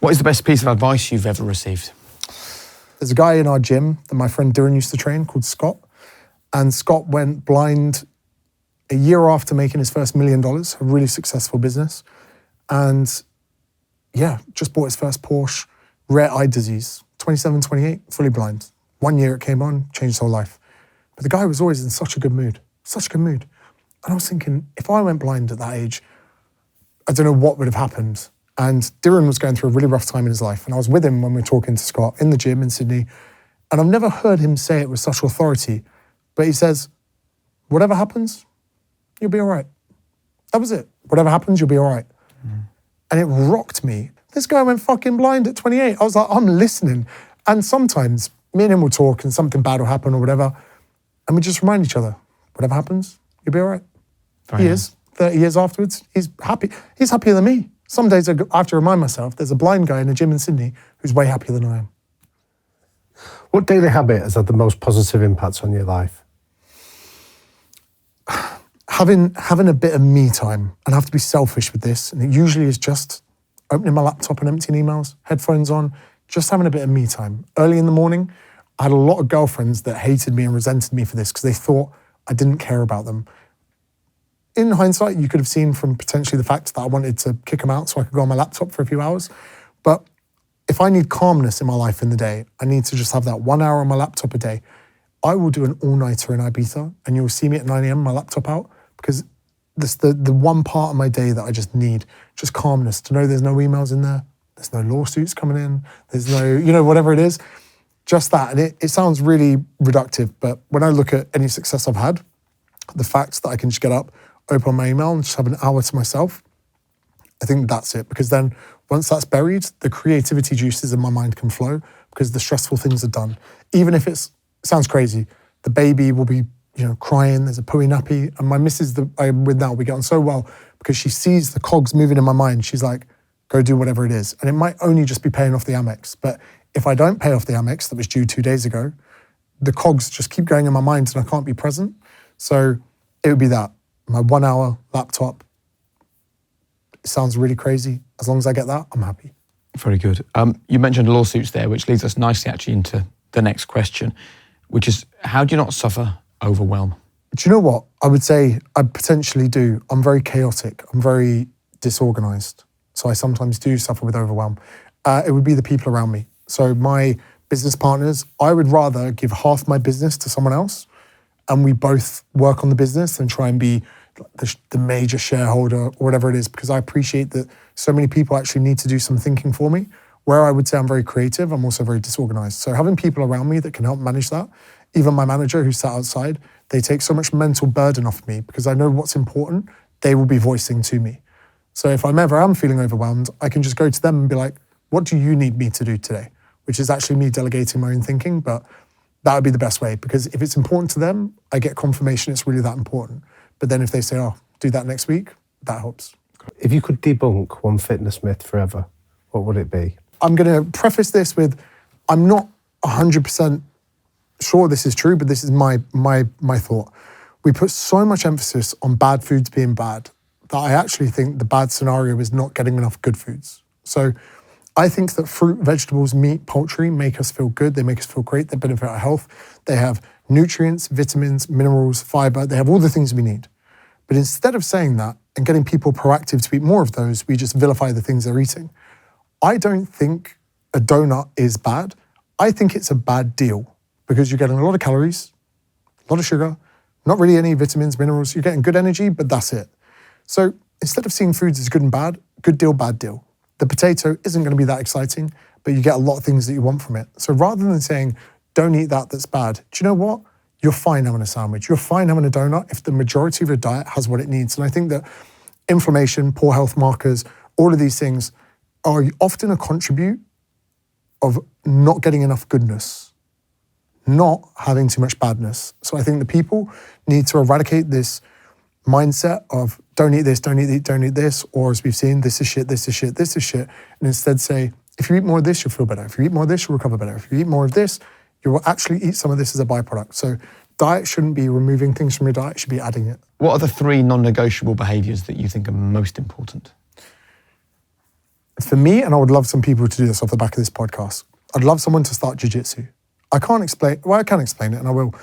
What is the best piece of advice you've ever received? There's a guy in our gym that my friend Dylan used to train called Scott. And Scott went blind a year after making his first $1 million, a really successful business. And yeah, just bought his first Porsche, rare eye disease, 27, 28, fully blind. 1 year it came on, changed his whole life. But the guy was always in such a good mood. And I was thinking, if I went blind at that age, I don't know what would have happened. And Diran was going through a really rough time in his life. And I was with him when we were talking to Scott in the gym in Sydney. And I've never heard him say it with such authority. But he says, whatever happens, you'll be all right. That was it. Whatever happens, you'll be all right. And it rocked me. This guy went fucking blind at 28. I was like, I'm listening. And sometimes me and him will talk and something bad will happen or whatever. And we just remind each other, whatever happens, you'll be all right. He is. 30 years afterwards, he's happy. He's happier than me. Some days I have to remind myself, there's a blind guy in a gym in Sydney who's way happier than I am. What daily habit has had the most positive impacts on your life? Having a bit of me time, and I have to be selfish with this, and it usually is just opening my laptop and emptying emails, headphones on, just having a bit of me time. Early in the morning, I had a lot of girlfriends that hated me and resented me for this because they thought I didn't care about them. In hindsight, you could have seen from potentially the fact that I wanted to kick them out so I could go on my laptop for a few hours. But if I need calmness in my life in the day, I need to just have that 1 hour on my laptop a day. I will do an all-nighter in Ibiza, and you'll see me at 9 a.m. my laptop out, because this the one part of my day that I just need, just calmness, to know there's no emails in there, there's no lawsuits coming in, there's no, whatever it is, just that. And it sounds really reductive, but when I look at any success I've had, the fact that I can just get up, open my email and just have an hour to myself, I think that's it. Because then once that's buried, the creativity juices in my mind can flow because the stressful things are done. Even if it sounds crazy, the baby will be, crying, there's a pooey nappy. And my missus that I'm with now, we get on so well because she sees the cogs moving in my mind. She's like, go do whatever it is. And it might only just be paying off the Amex. But if I don't pay off the Amex that was due 2 days ago, the cogs just keep going in my mind and I can't be present. So it would be that. My 1 hour laptop. It sounds really crazy. As long as I get that, I'm happy. Very good. You mentioned lawsuits there, which leads us nicely actually into the next question, which is, how do you not suffer overwhelm? Do you know what? I would say I potentially do. I'm very chaotic. I'm very disorganized. So I sometimes do suffer with overwhelm. It would be the people around me. So my business partners, I would rather give half my business to someone else and we both work on the business and try and be the major shareholder or whatever it is, because I appreciate that so many people actually need to do some thinking for me. Where I would say I'm very creative, I'm also very disorganized. So having people around me that can help manage that, even my manager who's sat outside, they take so much mental burden off me because I know what's important, they will be voicing to me. So if I'm ever feeling overwhelmed, I can just go to them and be like, what do you need me to do today? Which is actually me delegating my own thinking, but that would be the best way, because if it's important to them, I get confirmation it's really that important. But then if they say, do that next week, that helps. If you could debunk one fitness myth forever, what would it be? I'm going to preface this with, I'm not 100% sure this is true, but this is my thought. We put so much emphasis on bad foods being bad that I actually think the bad scenario is not getting enough good foods. So I think that fruit, vegetables, meat, poultry make us feel good. They make us feel great. They benefit our health. They have nutrients, vitamins, minerals, fiber. They have all the things we need. But instead of saying that and getting people proactive to eat more of those, we just vilify the things they're eating. I don't think a donut is bad. I think it's a bad deal because you're getting a lot of calories, a lot of sugar, not really any vitamins, minerals. You're getting good energy, but that's it. So instead of seeing foods as good and bad, good deal, bad deal. The potato isn't going to be that exciting, but you get a lot of things that you want from it. So rather than saying, don't eat that, that's bad, do you know what? You're fine having a sandwich. You're fine having a donut if the majority of your diet has what it needs. And I think that inflammation, poor health markers, all of these things are often a contribute of not getting enough goodness, not having too much badness. So I think the people need to eradicate this mindset of don't eat this, don't eat this, or as we've seen, this is shit, this is shit, this is shit, and instead say, if you eat more of this, you'll feel better. If you eat more of this, you'll recover better. If you eat more of this, you will actually eat some of this as a byproduct. So diet shouldn't be removing things from your diet, it should be adding it. What are the 3 non-negotiable behaviours that you think are most important? For me, and I would love some people to do this off the back of this podcast, I'd love someone to start jiu-jitsu. I can explain it and I will.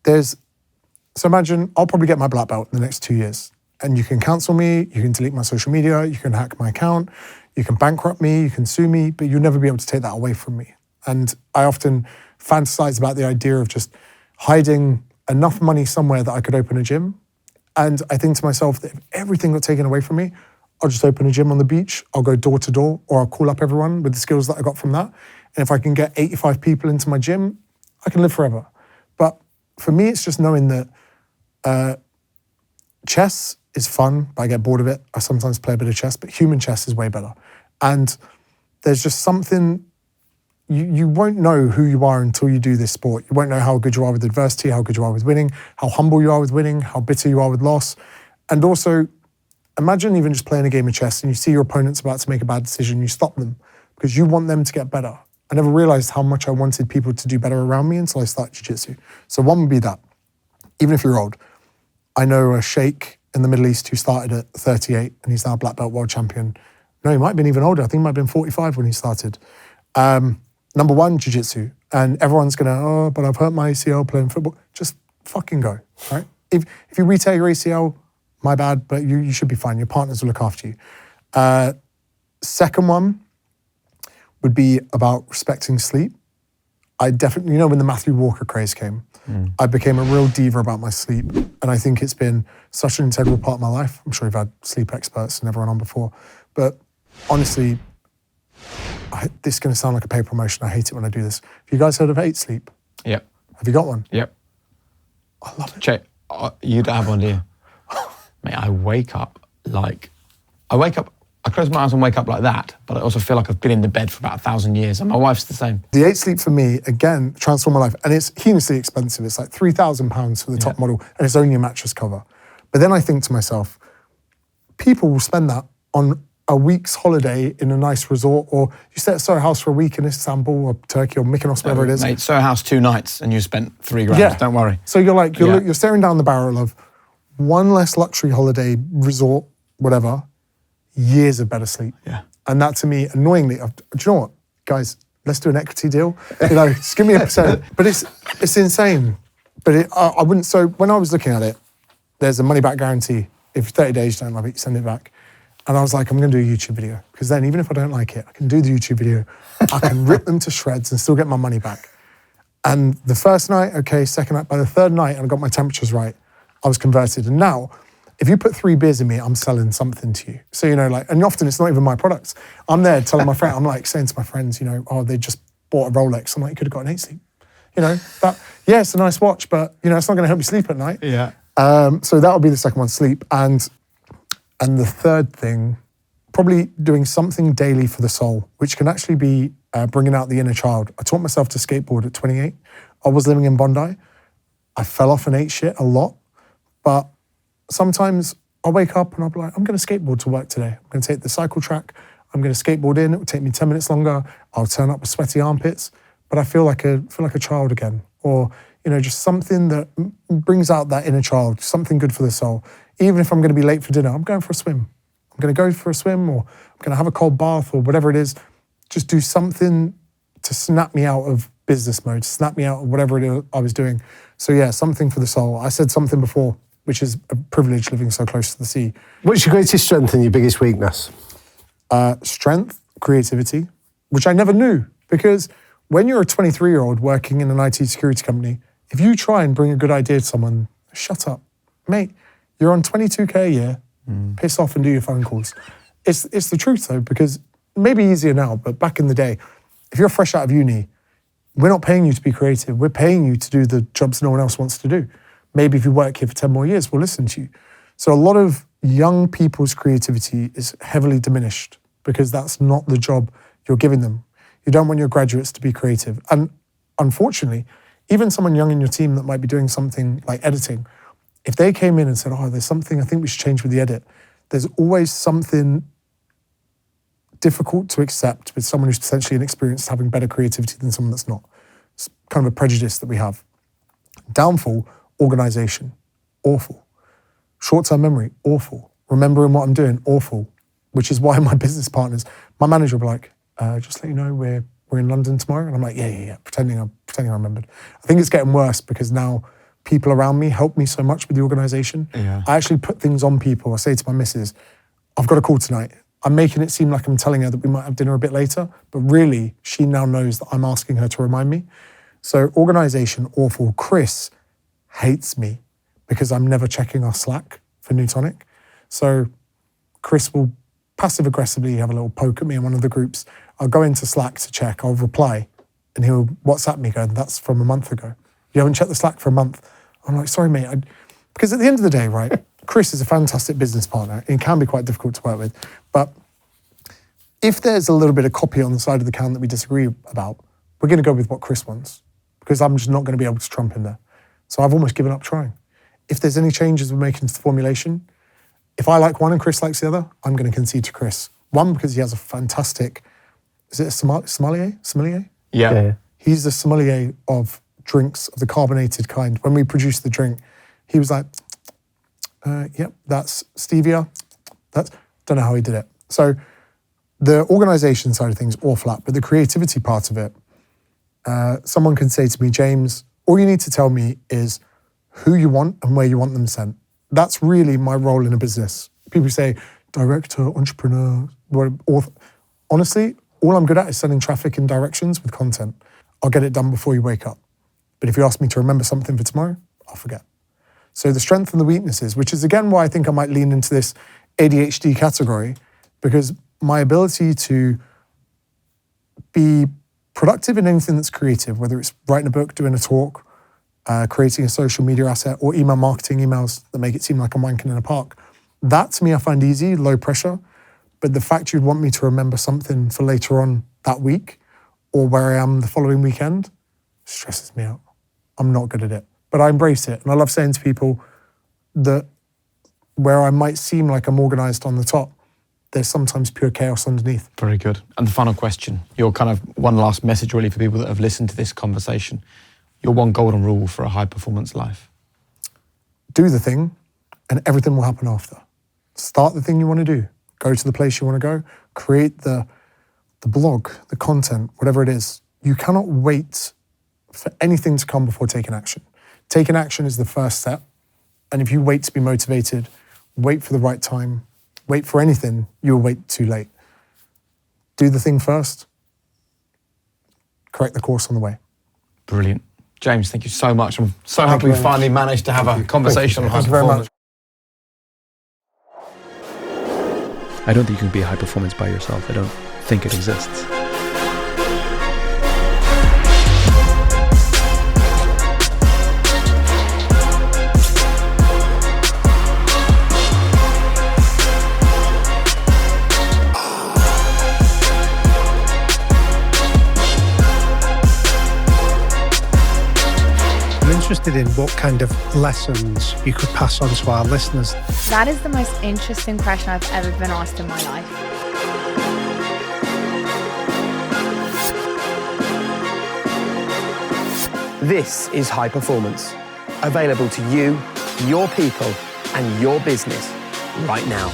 So imagine I'll probably get my black belt in the next 2 years and you can cancel me, you can delete my social media, you can hack my account, you can bankrupt me, you can sue me, but you'll never be able to take that away from me. And I often fantasize about the idea of just hiding enough money somewhere that I could open a gym. And I think to myself that if everything got taken away from me, I'll just open a gym on the beach, I'll go door to door, or I'll call up everyone with the skills that I got from that. And if I can get 85 people into my gym, I can live forever. But for me, it's just knowing that chess is fun, but I get bored of it. I sometimes play a bit of chess, but human chess is way better. And there's just something, you won't know who you are until you do this sport. You won't know how good you are with adversity, how good you are with winning, how humble you are with winning, how bitter you are with loss. And also, imagine even just playing a game of chess and you see your opponent's about to make a bad decision, you stop them because you want them to get better. I never realized how much I wanted people to do better around me until I started jiu-jitsu. So one would be that, even if you're old. I know a sheikh in the Middle East who started at 38 and he's now black belt world champion. No, he might have been even older. I think he might have been 45 when he started. Number one, jiu-jitsu. And everyone's gonna, but I've hurt my ACL playing football. Just fucking go, right? If you re-tear your ACL, my bad, but you should be fine. Your partners will look after you. Second one would be about respecting sleep. I definitely, when the Matthew Walker craze came, I became a real diva about my sleep. And I think it's been such an integral part of my life. I'm sure you've had sleep experts and everyone on before. But honestly, this is going to sound like a paid promotion. I hate it when I do this. Have you guys heard of 8 Sleep? Yep. Have you got one? Yep. I love it. Check. You don't have one, do you? Mate, I close my eyes and wake up like that, but I also feel like I've been in the bed for about 1,000 years, and my wife's the same. The 8 Sleep for me, again, transformed my life. And it's heinously expensive. It's like £3,000 for the top model, and it's only a mattress cover. But then I think to myself, people will spend that on a week's holiday in a nice resort, or you stay at Soho House for a week in Istanbul or Turkey or Mykonos, wherever it is. Mate, Soho House 2 nights and you spent $3,000, Yeah. don't worry. So you're staring down the barrel of one less luxury holiday resort, whatever, years of better sleep. Yeah. And that to me, annoyingly, do you know what, guys, let's do an equity deal. Just give me a percent. But it's insane. But I wouldn't, so when I was looking at it, there's a money back guarantee. If 30 days you don't love it, you send it back. And I was like, I'm going to do a YouTube video. Because then even if I don't like it, I can do the YouTube video. I can rip them to shreds and still get my money back. And the first night, okay, second night, by the third night, and I got my temperatures right, I was converted. And now, if you put 3 beers in me, I'm selling something to you. So, and often it's not even my products. I'm there telling my friend, I'm like saying to my friends, they just bought a Rolex. I'm like, you could have got an 8 Sleep. It's a nice watch, but, it's not going to help you sleep at night. Yeah. So that would be the second one, sleep. And the third thing, probably doing something daily for the soul, which can actually be bringing out the inner child. I taught myself to skateboard at 28. I was living in Bondi. I fell off and ate shit a lot, but sometimes I'll wake up and I'll be like, I'm going to skateboard to work today. I'm going to take the cycle track. I'm going to skateboard in. It will take me 10 minutes longer. I'll turn up with sweaty armpits, but I feel like a child again. Or, just something that brings out that inner child, something good for the soul. Even if I'm going to be late for dinner, I'm going for a swim. I'm going to go for a swim, or I'm going to have a cold bath, or whatever it is. Just do something to snap me out of business mode, snap me out of whatever it is I was doing. So yeah, something for the soul. I said something before, which is a privilege living so close to the sea. What's your greatest strength and your biggest weakness? Strength, creativity, which I never knew. Because when you're a 23-year-old working in an IT security company, if you try and bring a good idea to someone, shut up. Mate, you're on 22K a year, piss off and do your phone calls. It's the truth though, because maybe easier now, but back in the day, if you're fresh out of uni, we're not paying you to be creative. We're paying you to do the jobs no one else wants to do. Maybe if you work here for 10 more years, we'll listen to you. So a lot of young people's creativity is heavily diminished because that's not the job you're giving them. You don't want your graduates to be creative. And unfortunately, even someone young in your team that might be doing something like editing, if they came in and said, there's something I think we should change with the edit, there's always something difficult to accept with someone who's potentially inexperienced having better creativity than someone that's not. It's kind of a prejudice that we have. Downfall, organization, awful. Short-term memory, awful. Remembering what I'm doing, awful. Which is why my business partners, my manager will be like, just let you know we're in London tomorrow. And I'm like, yeah, pretending I remembered. I think it's getting worse because now people around me help me so much with the organization. Yeah. I actually put things on people. I say to my missus, I've got a call tonight. I'm making it seem like I'm telling her that we might have dinner a bit later, but really she now knows that I'm asking her to remind me. So organization, awful. Chris hates me because I'm never checking our Slack for Newtonic. So Chris will passive aggressively have a little poke at me in one of the groups. I'll go into Slack to check, I'll reply, and he'll WhatsApp me going, that's from a month ago. You haven't checked the Slack for a month. I'm like, sorry, mate. Because at the end of the day, right, Chris is a fantastic business partner. It can be quite difficult to work with. But if there's a little bit of copy on the side of the can that we disagree about, we're going to go with what Chris wants, because I'm just not going to be able to trump him there. So I've almost given up trying. If there's any changes we're making to the formulation, if I like one and Chris likes the other, I'm going to concede to Chris. One, because he has a fantastic, is it a sommelier? Sommelier? Yeah. He's a sommelier of drinks of the carbonated kind. When we produced the drink, he was like, yep, that's stevia. Don't know how he did it. So the organization side of things, all flat, but the creativity part of it, someone can say to me, James, all you need to tell me is who you want and where you want them sent. That's really my role in a business. People say, director, entrepreneur, author. Honestly, all I'm good at is sending traffic in directions with content. I'll get it done before you wake up. But if you ask me to remember something for tomorrow, I'll forget. So the strength and the weaknesses, which is again why I think I might lean into this ADHD category, because my ability to be productive in anything that's creative, whether it's writing a book, doing a talk, creating a social media asset, or email marketing emails that make it seem like I'm wanking in a park, that to me I find easy, low pressure. But the fact you'd want me to remember something for later on that week, or where I am the following weekend, stresses me out. I'm not good at it, but I embrace it. And I love saying to people that where I might seem like I'm organized on the top, there's sometimes pure chaos underneath. Very good. And the final question, your kind of one last message really for people that have listened to this conversation, your one golden rule for a high performance life. Do the thing and everything will happen after. Start the thing you want to do. Go to the place you want to go. Create the blog, the content, whatever it is. You cannot wait for anything to come before taking action. Taking action is the first step. And if you wait to be motivated, wait for the right time, wait for anything, you'll wait too late. Do the thing first. Correct the course on the way. Brilliant. James, thank you so much. I'm so happy we finally managed to have a conversation on high performance. I don't think you can be a high performance by yourself. I don't think it exists. Interested in what kind of lessons you could pass on to our listeners. That is the most interesting question I've ever been asked in my life. This is High Performance, available to you, your people, and your business right now.